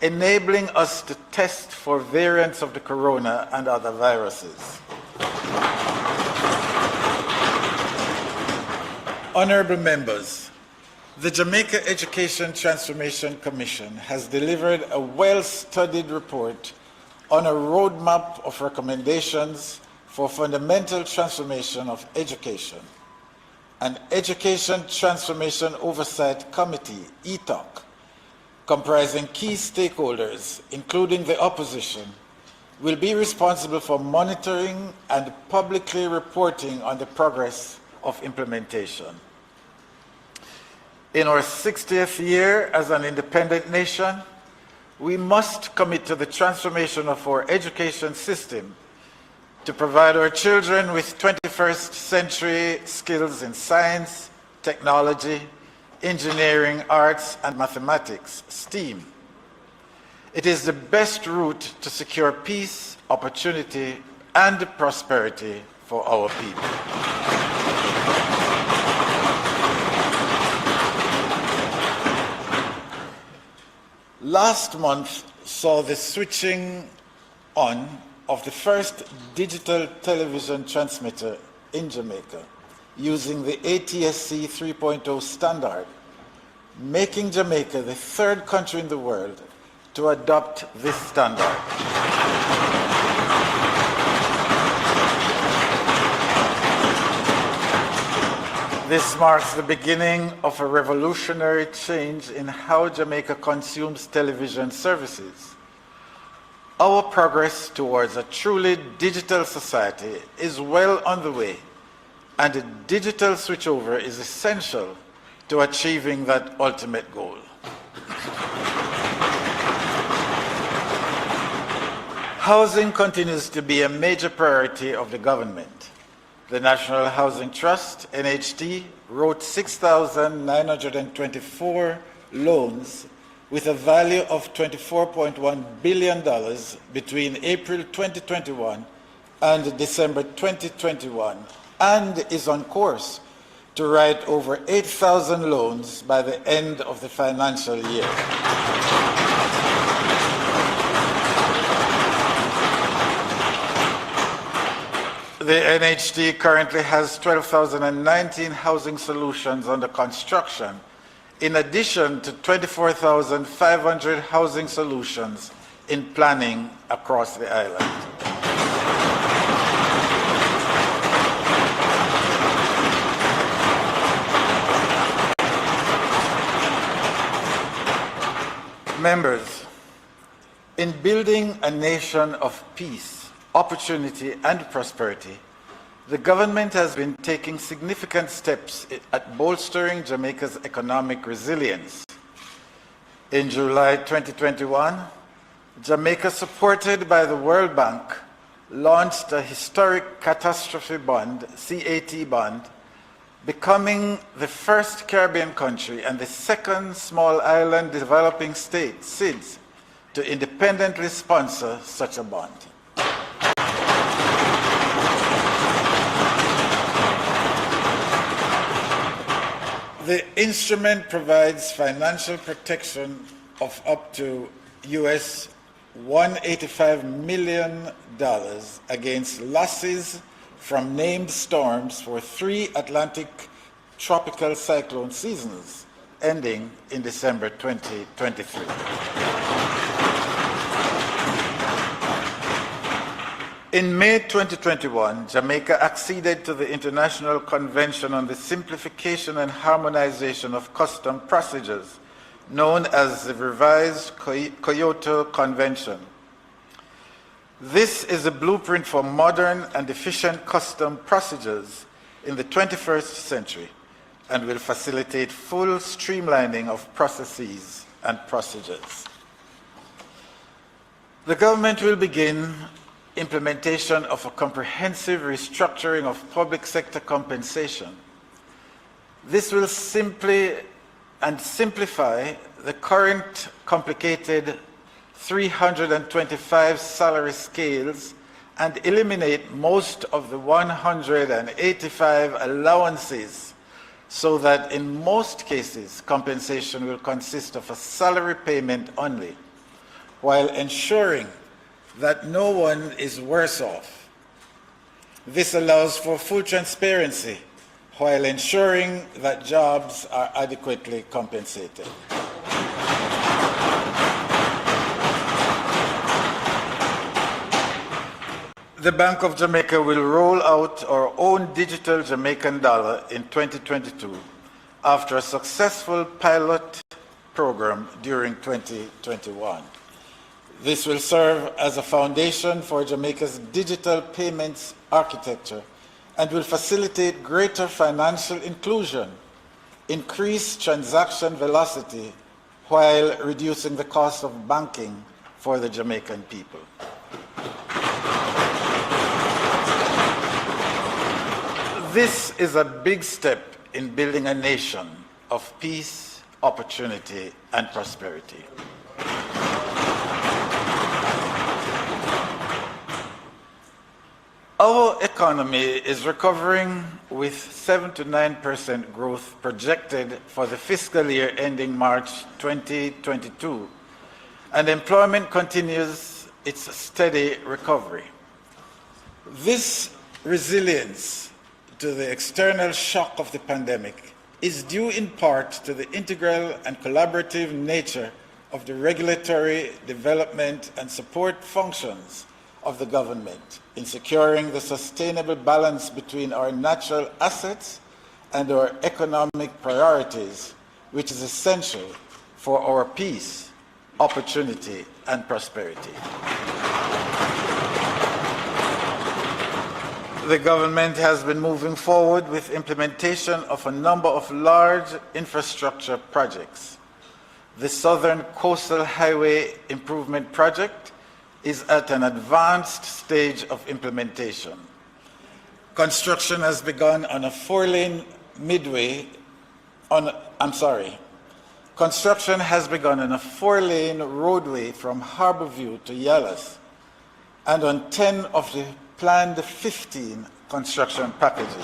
enabling us to test for variants of the corona and other viruses. Honorable members, the Jamaica Education Transformation Commission has delivered a well-studied report on a roadmap of recommendations for fundamental transformation of education. An Education Transformation Oversight Committee, ETOC, comprising key stakeholders, including the opposition, will be responsible for monitoring and publicly reporting on the progress of implementation. In our 60th year as an independent nation, we must commit to the transformation of our education system to provide our children with 21st century skills in science, technology, engineering, arts, and mathematics, STEAM. It is the best route to secure peace, opportunity, and prosperity for our people. Last month saw the switching on of the first digital television transmitter in Jamaica using the ATSC 3.0 standard, making Jamaica the third country in the world to adopt this standard. This marks the beginning of a revolutionary change in how Jamaica consumes television services. Our progress towards a truly digital society is well on the way, and a digital switchover is essential to achieving that ultimate goal. Housing continues to be a major priority of the government. The National Housing Trust, NHT, wrote 6,924 loans with a value of $24.1 billion between April 2021 and December 2021, and is on course to write over 8,000 loans by the end of the financial year. The NHT currently has 12,019 housing solutions under construction, in addition to 24,500 housing solutions in planning across the island. Members, in building a nation of peace, opportunity, and prosperity, the government has been taking significant steps at bolstering Jamaica's economic resilience. In July 2021, Jamaica, supported by the World Bank, launched a historic catastrophe bond, CAT bond, becoming the first Caribbean country and the second small island developing state, SIDS, to independently sponsor such a bond. The instrument provides financial protection of up to US $185 million against losses from named storms for 3 Atlantic tropical cyclone seasons, ending in December 2023. In May 2021, Jamaica acceded to the International Convention on the Simplification and Harmonization of Custom Procedures, known as the Revised Kyoto Convention. This is a blueprint for modern and efficient custom procedures in the 21st century and will facilitate full streamlining of processes and procedures. The government will begin implementation of a comprehensive restructuring of public sector compensation. This will simplify the current complicated 325 salary scales and eliminate most of the 185 allowances, so that in most cases compensation will consist of a salary payment only, while ensuring that no one is worse off. This allows for full transparency while ensuring that jobs are adequately compensated. The Bank of Jamaica will roll out our own digital Jamaican dollar in 2022 after a successful pilot program during 2021. This will serve as a foundation for Jamaica's digital payments architecture and will facilitate greater financial inclusion, increase transaction velocity, while reducing the cost of banking for the Jamaican people. This is a big step in building a nation of peace, opportunity, and prosperity. our economy is recovering with 7 to 9% growth projected for the fiscal year ending March 2022, and employment continues its steady recovery. This resilience to the external shock of the pandemic is due in part to the integral and collaborative nature of the regulatory, development, and support functions of the government in securing the sustainable balance between our natural assets and our economic priorities, which is essential for our peace, opportunity, and prosperity. The government has been moving forward with implementation of a number of large infrastructure projects. The Southern Coastal Highway Improvement Project is at an advanced stage of implementation. Construction has begun on a Construction has begun on a 4-lane roadway from Harborview to Yallas and on 10 of the planned 15 construction packages.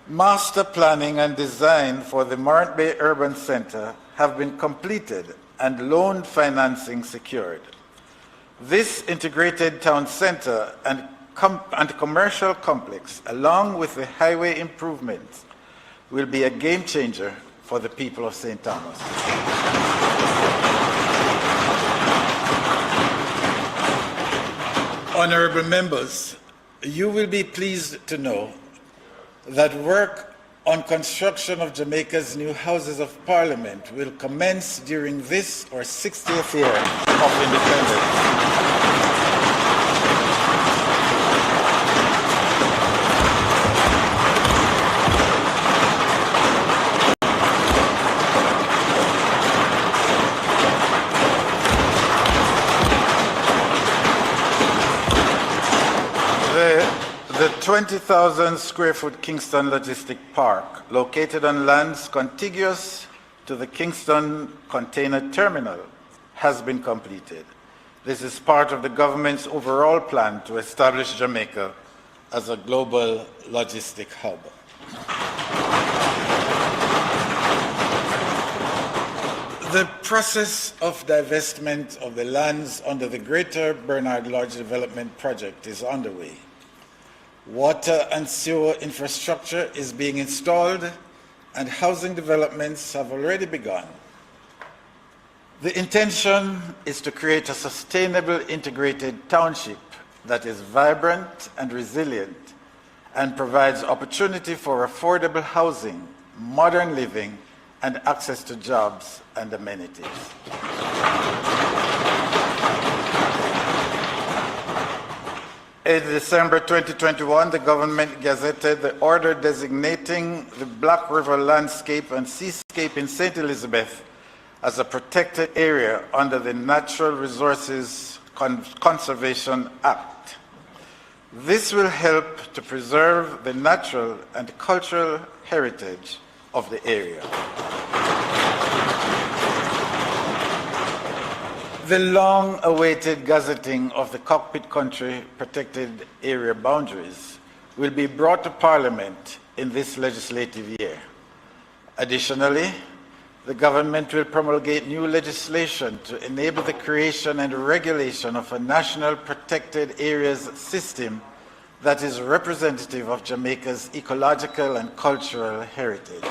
Master planning and design for the Morant Bay Urban Center have been completed and loan financing secured. This integrated town center and commercial complex, along with the highway improvements, will be a game changer for the people of St. Thomas. Honorable members, you will be pleased to know that work on construction of Jamaica's new Houses of Parliament will commence during this, our 60th year of independence. The 20,000 square foot Kingston Logistic Park, located on lands contiguous to the Kingston Container Terminal, has been completed. This is part of the government's overall plan to establish Jamaica as a global logistic hub. The process of divestment of the lands under the Greater Bernard Lodge Development Project is underway. Water and sewer infrastructure is being installed and housing developments have already begun. The intention is to create a sustainable integrated township that is vibrant and resilient and provides opportunity for affordable housing, modern living, and access to jobs and amenities. In December 2021, the government gazetted the order designating the Black River landscape and seascape in St. Elizabeth as a protected area under the Natural Resources Conservation Act. This will help to preserve the natural and cultural heritage of the area. The long-awaited gazetting of the Cockpit Country Protected Area boundaries will be brought to Parliament in this legislative year. Additionally, the government will promulgate new legislation to enable the creation and regulation of a national protected areas system that is representative of Jamaica's ecological and cultural heritage.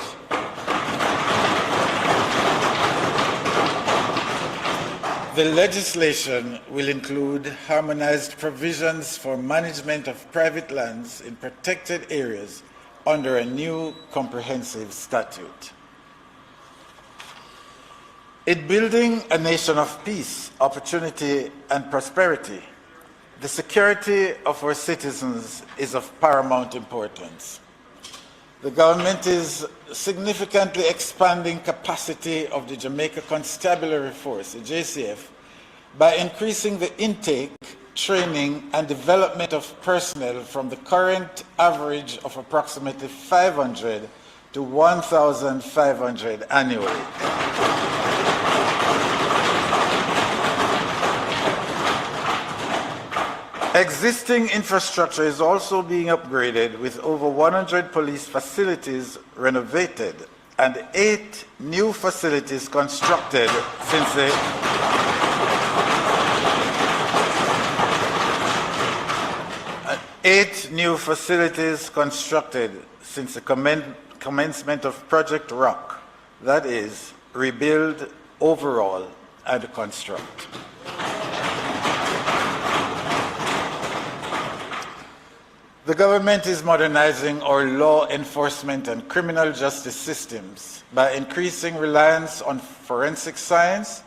The legislation will include harmonized provisions for management of private lands in protected areas under a new comprehensive statute. In building a nation of peace, opportunity, and prosperity, the security of our citizens is of paramount importance. The government is significantly expanding capacity of the Jamaica Constabulary Force, the JCF, by increasing the intake, training, and development of personnel from the current average of approximately 500 to 1,500 annually. Existing infrastructure is also being upgraded with over 100 police facilities renovated and 8 new facilities constructed since the commencement of Project Rock, that is, rebuild, overhaul, and construct. The government is modernizing our law enforcement and criminal justice systems by increasing reliance on forensic science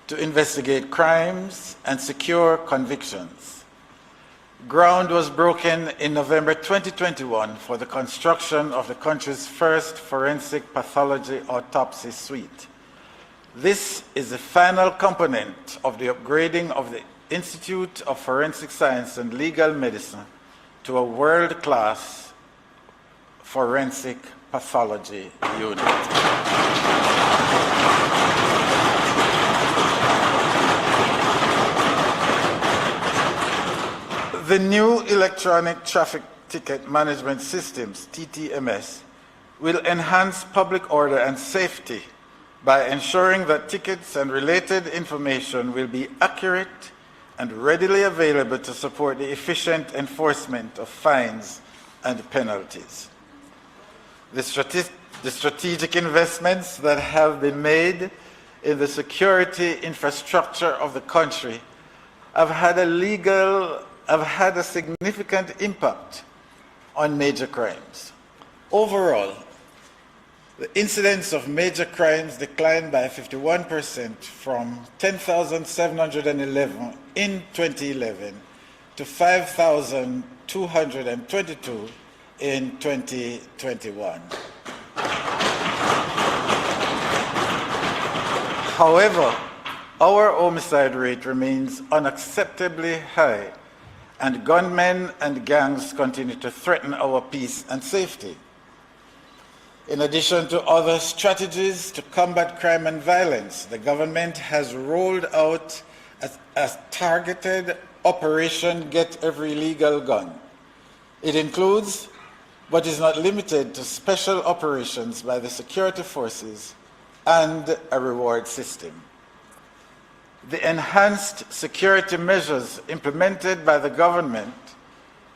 to investigate crimes and secure convictions. Ground was broken in November 2021 for the construction of the country's first forensic pathology autopsy suite. This is the final component of the upgrading of the Institute of Forensic Science and Legal Medicine to a world-class forensic pathology unit. The new electronic traffic ticket management systems, TTMS, will enhance public order and safety by ensuring that tickets and related information will be accurate and readily available to support the efficient enforcement of fines and penalties. The strategic investments that have been made in the security infrastructure of the country have had a significant impact on major crimes. Overall, the incidence of major crimes declined by 51% from 10,711 in 2011 to 5,222 in 2021. However, our homicide rate remains unacceptably high, and gunmen and gangs continue to threaten our peace and safety. In addition to other strategies to combat crime and violence, the government has rolled out a targeted Operation Get Every Legal Gun. It includes, but is not limited to, special operations by the security forces and a reward system. The enhanced security measures implemented by the government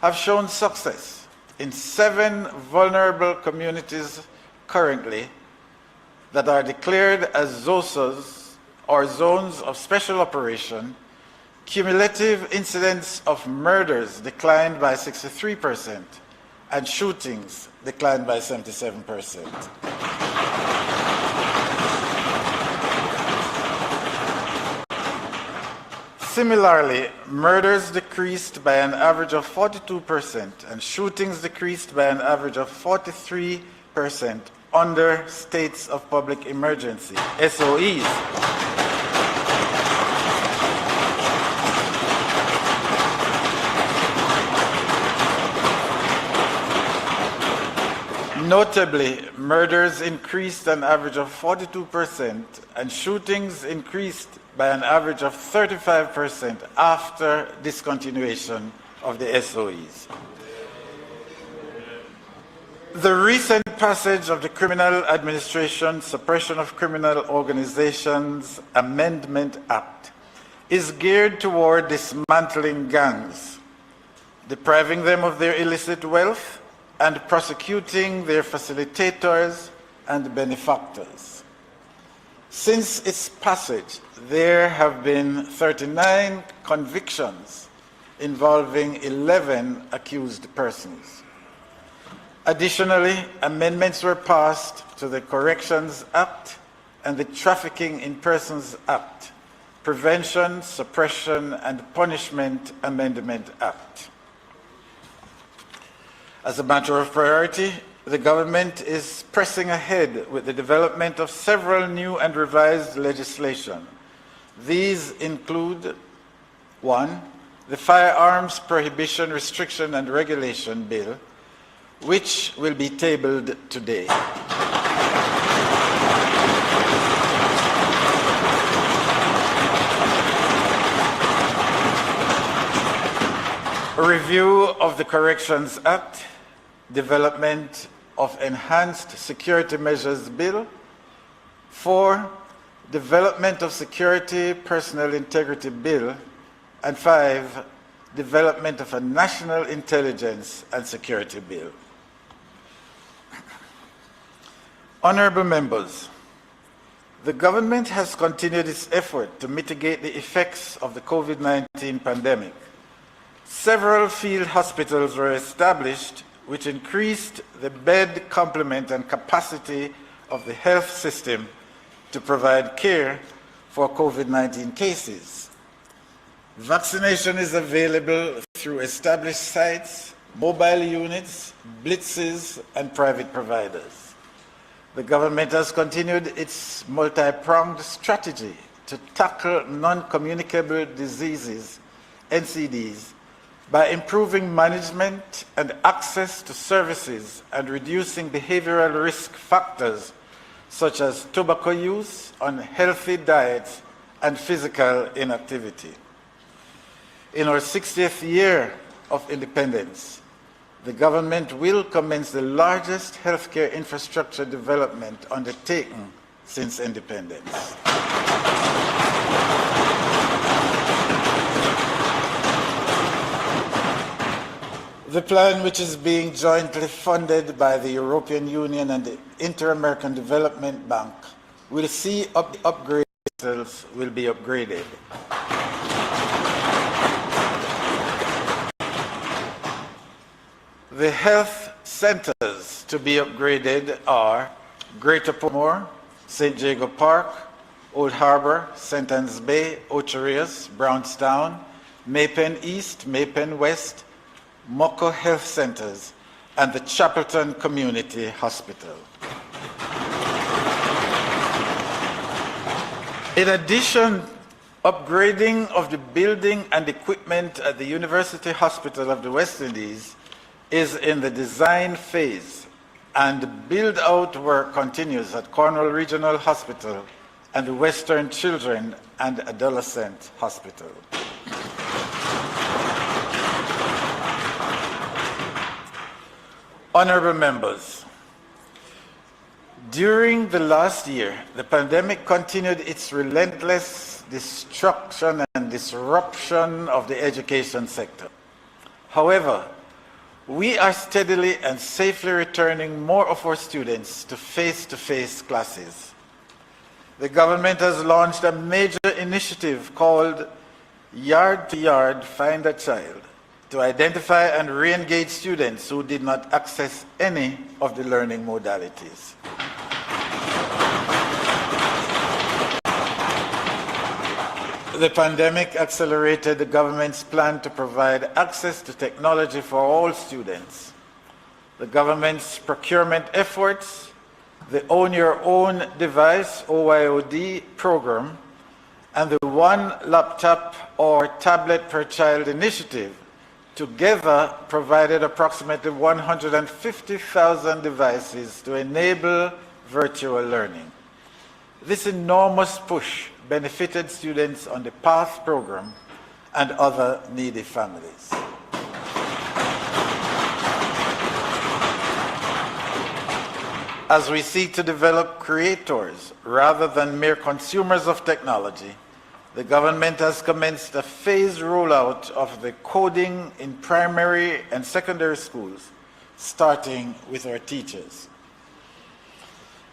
have shown success in 7 vulnerable communities currently that are declared as ZOSAs, or Zones of Special Operation. Cumulative incidents of murders declined by 63% and shootings declined by 77%. Similarly, murders decreased by an average of 42% and shootings decreased by an average of 43% under states of public emergency, SOEs. Notably, murders increased an average of 42% and shootings increased by an average of 35% after discontinuation of the SOEs. The recent passage of the Criminal Administration Suppression of Criminal Organizations Amendment Act is geared toward dismantling gangs, depriving them of their illicit wealth, and prosecuting their facilitators and benefactors. Since its passage, there have been 39 convictions involving 11 accused persons. Additionally, amendments were passed to the Corrections Act and the Trafficking in Persons Act, Prevention, Suppression, and Punishment Amendment Act. As a matter of priority, the government is pressing ahead with the development of several new and revised legislation. These include: 1, the Firearms Prohibition, Restriction and Regulation Bill, which will be tabled today. 2, review of the Corrections Act, development of Enhanced Security Measures Bill. 4, development of Security Personnel Integrity Bill. And 5, development of a National Intelligence and Security Bill. Honorable members, the government has continued its effort to mitigate the effects of the COVID-19 pandemic. Several field hospitals were established which increased the bed complement and capacity of the health system to provide care for COVID-19 cases. Vaccination is available through established sites, mobile units, blitzes, and private providers. The government has continued its multi-pronged strategy to tackle non-communicable diseases, NCDs, by improving management and access to services and reducing behavioral risk factors such as tobacco use, unhealthy diets, and physical inactivity. In our 60th year of independence, the government will commence the largest healthcare infrastructure development undertaken since independence. The plan, which is being jointly funded by the European Union and the Inter-American Development Bank, will see upgrades will be upgraded. The health centers to be upgraded are Greater Portmore, St. Jago Park, Old Harbor, St. Anne's Bay, Ocherius, Brownstown, Maypen East, Maypen West, Moko Health Centers, and the Chapelton Community Hospital. In addition, upgrading of the building and equipment at the University Hospital of the West Indies is in the design phase, and build-out work continues at Cornwall Regional Hospital and the Western Children and Adolescent Hospital. Honorable members, during the last year, the pandemic continued its relentless destruction and disruption of the education sector. However, we are steadily and safely returning more of our students to face-to-face classes. The government has launched a major initiative called Yard to Yard Find a Child to identify and re-engage students who did not access any of the learning modalities. The pandemic accelerated the government's plan to provide access to technology for all students. The government's procurement efforts, the Own Your Own Device OYOD program, and the One Laptop or Tablet per Child initiative together provided approximately 150,000 devices to enable virtual learning. This enormous push benefited students on the PATH program and other needy families. As we seek to develop creators rather than mere consumers of technology, the government has commenced a phased rollout of the coding in primary and secondary schools, starting with our teachers.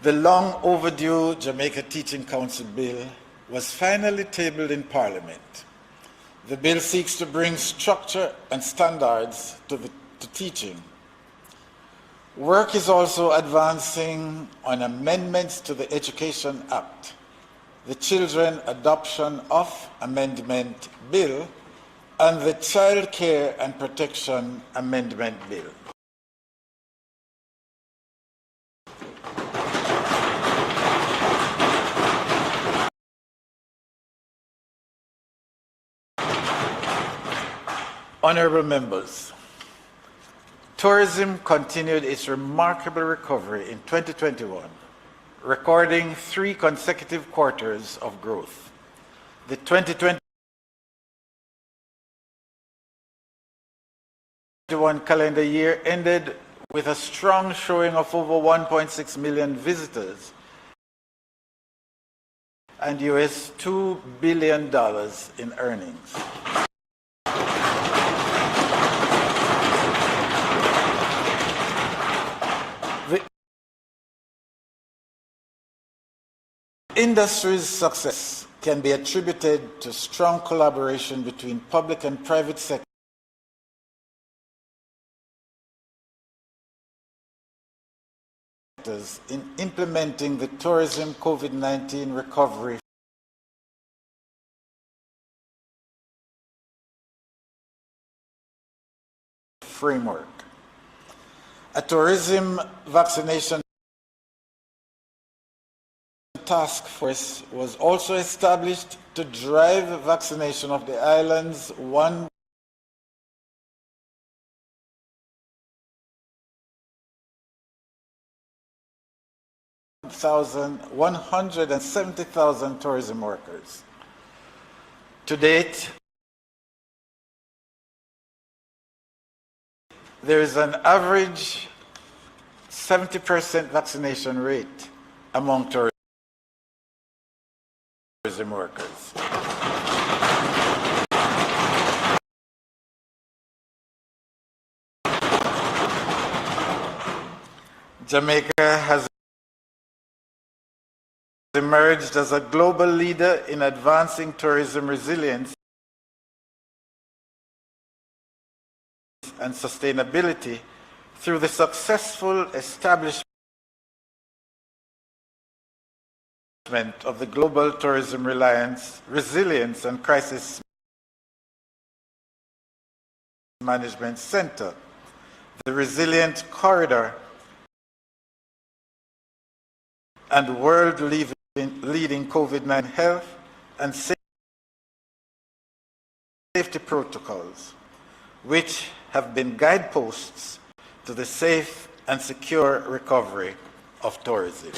The long overdue Jamaica Teaching Council bill was finally tabled in Parliament. The bill seeks to bring structure and standards to teaching. Work is also advancing on amendments to the Education Act, the Children Adoption of Amendment Bill, and the Child Care and Protection Amendment Bill. Honorable members, tourism continued its remarkable recovery in 2021, recording 3 consecutive quarters of growth. The 2020 2021 calendar year ended with a strong showing of over 1.6 million visitors and US $2 billion in earnings. The industry's success can be attributed to strong collaboration between public and private sectors in implementing the tourism COVID-19 recovery framework. A tourism vaccination task force was also established to drive vaccination of the island's 170,000 tourism workers. To date, there is an average 70% vaccination rate among tourism workers. Jamaica has emerged as a global leader in advancing tourism resilience and sustainability through the successful establishment of the Global Tourism Resilience and Crisis Management Center, the Resilient Corridor, and world-leading COVID-19 health and safety protocols, which have been guideposts to the safe and secure recovery of tourism.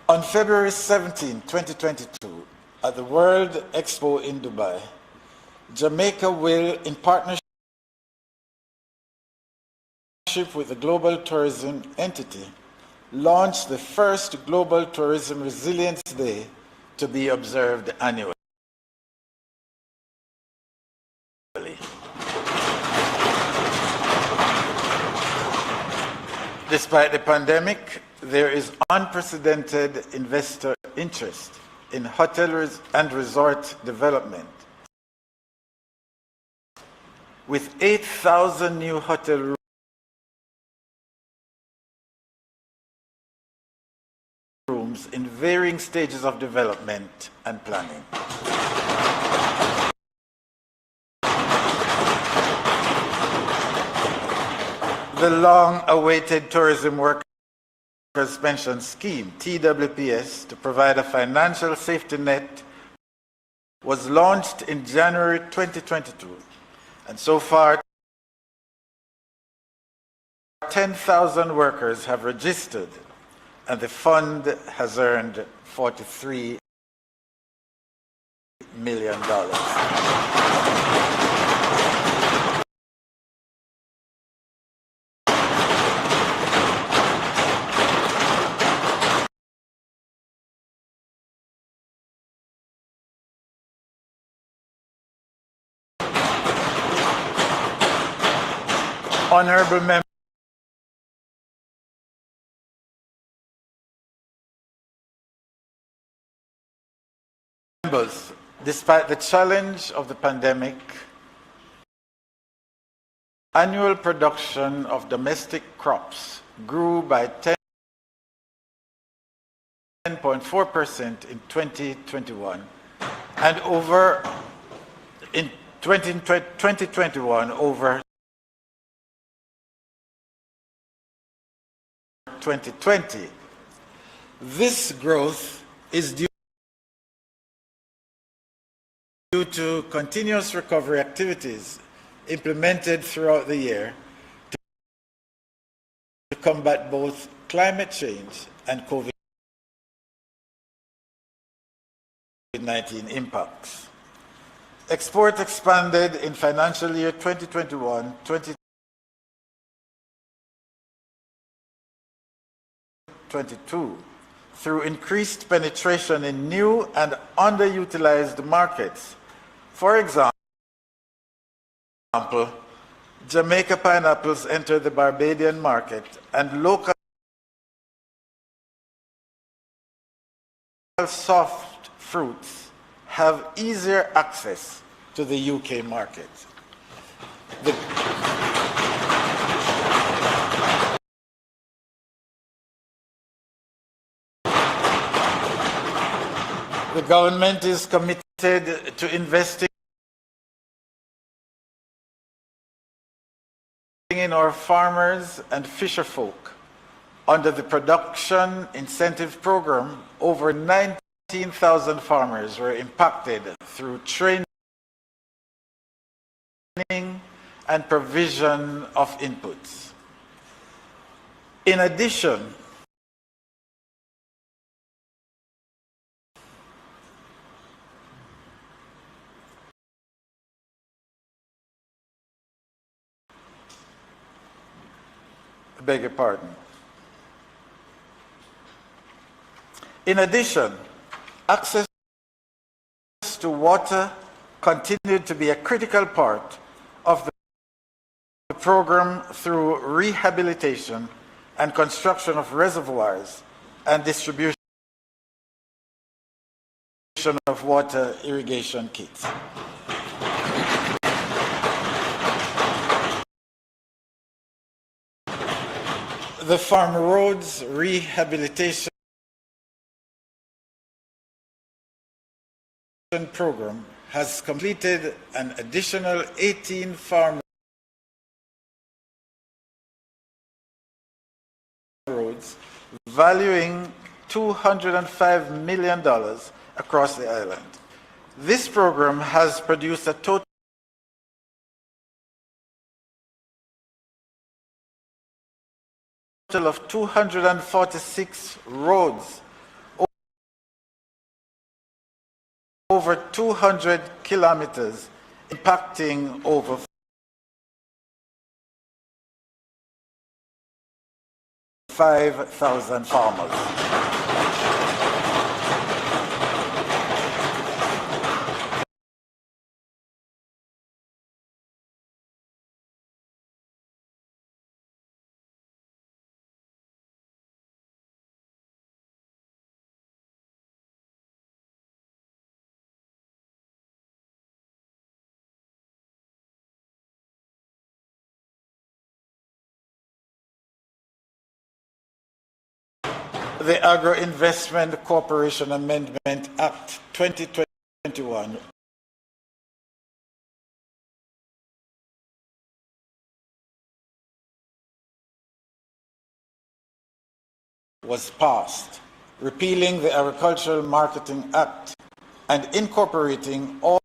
On February 17, 2022, at the World Expo in Dubai, Jamaica will, in partnership with the Global Tourism Entity, launch the first Global Tourism Resilience Day to be observed annually. Despite the pandemic, there is unprecedented investor interest in hotel and resort development, with 8,000 new hotel rooms in varying stages of development and planning. The long-awaited Tourism Workers Pension Scheme, TWPS, to provide a financial safety net was launched in January 2022, and so far 10,000 workers have registered, and the fund has earned $43 million. Honorable members, despite the challenge of the pandemic, annual production of domestic crops grew by 10.4% in 2021 and in 2021 over 2020. This growth is due to continuous recovery activities implemented throughout the year combat both climate change and COVID-19 impacts. Export expanded in financial year 2021-2022 through increased penetration in new and underutilized markets. For example, Jamaica pineapples entered the Barbadian market, and local soft fruits have easier access to the UK market. The government is committed to investing in our farmers and fisherfolk. Under the Production Incentive Program, over 19,000 farmers were impacted through training and provision of inputs. In addition, access to water continued to be a critical part of the program through rehabilitation and construction of reservoirs and distribution of water irrigation kits. The Farm Roads Rehabilitation Program has completed an additional 18 farm roads valuing $205 million across the island. This program has produced a total of 246 roads over 200 kilometers, impacting over 5,000 farmers. The Agro-Investment Corporation Amendment Act 2021 was passed, repealing the Agricultural Marketing Act and incorporating all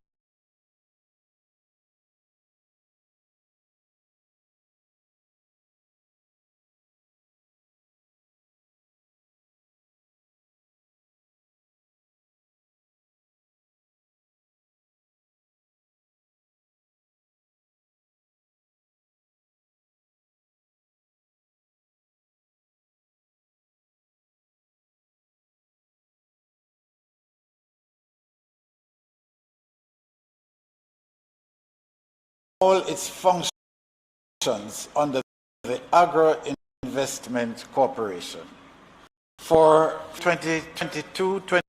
its functions under the Agro-Investment Corporation. For 2022-2023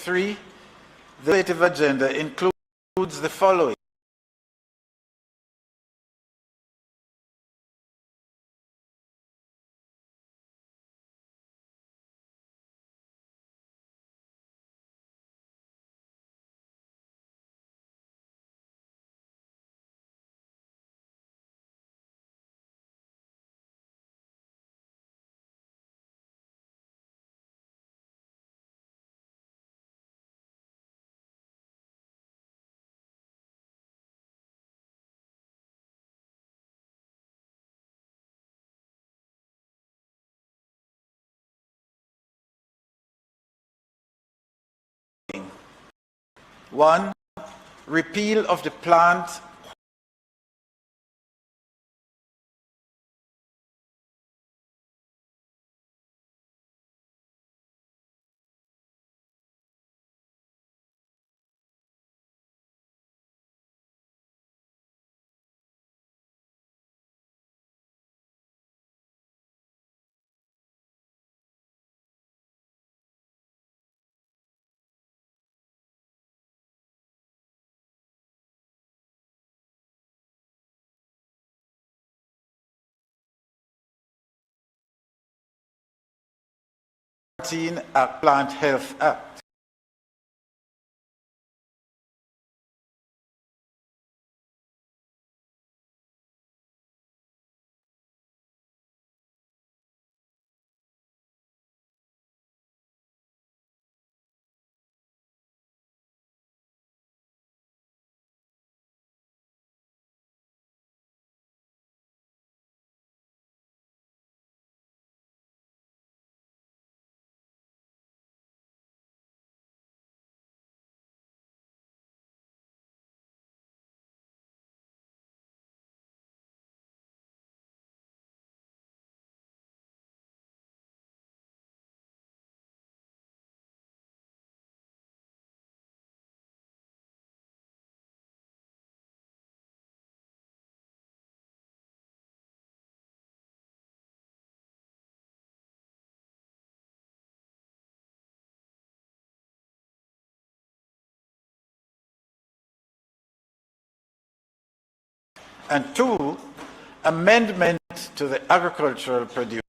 3, the legislative agenda includes the following. One, repeal of the plant Plant Health Act. And 2, amendment to the Agricultural Produce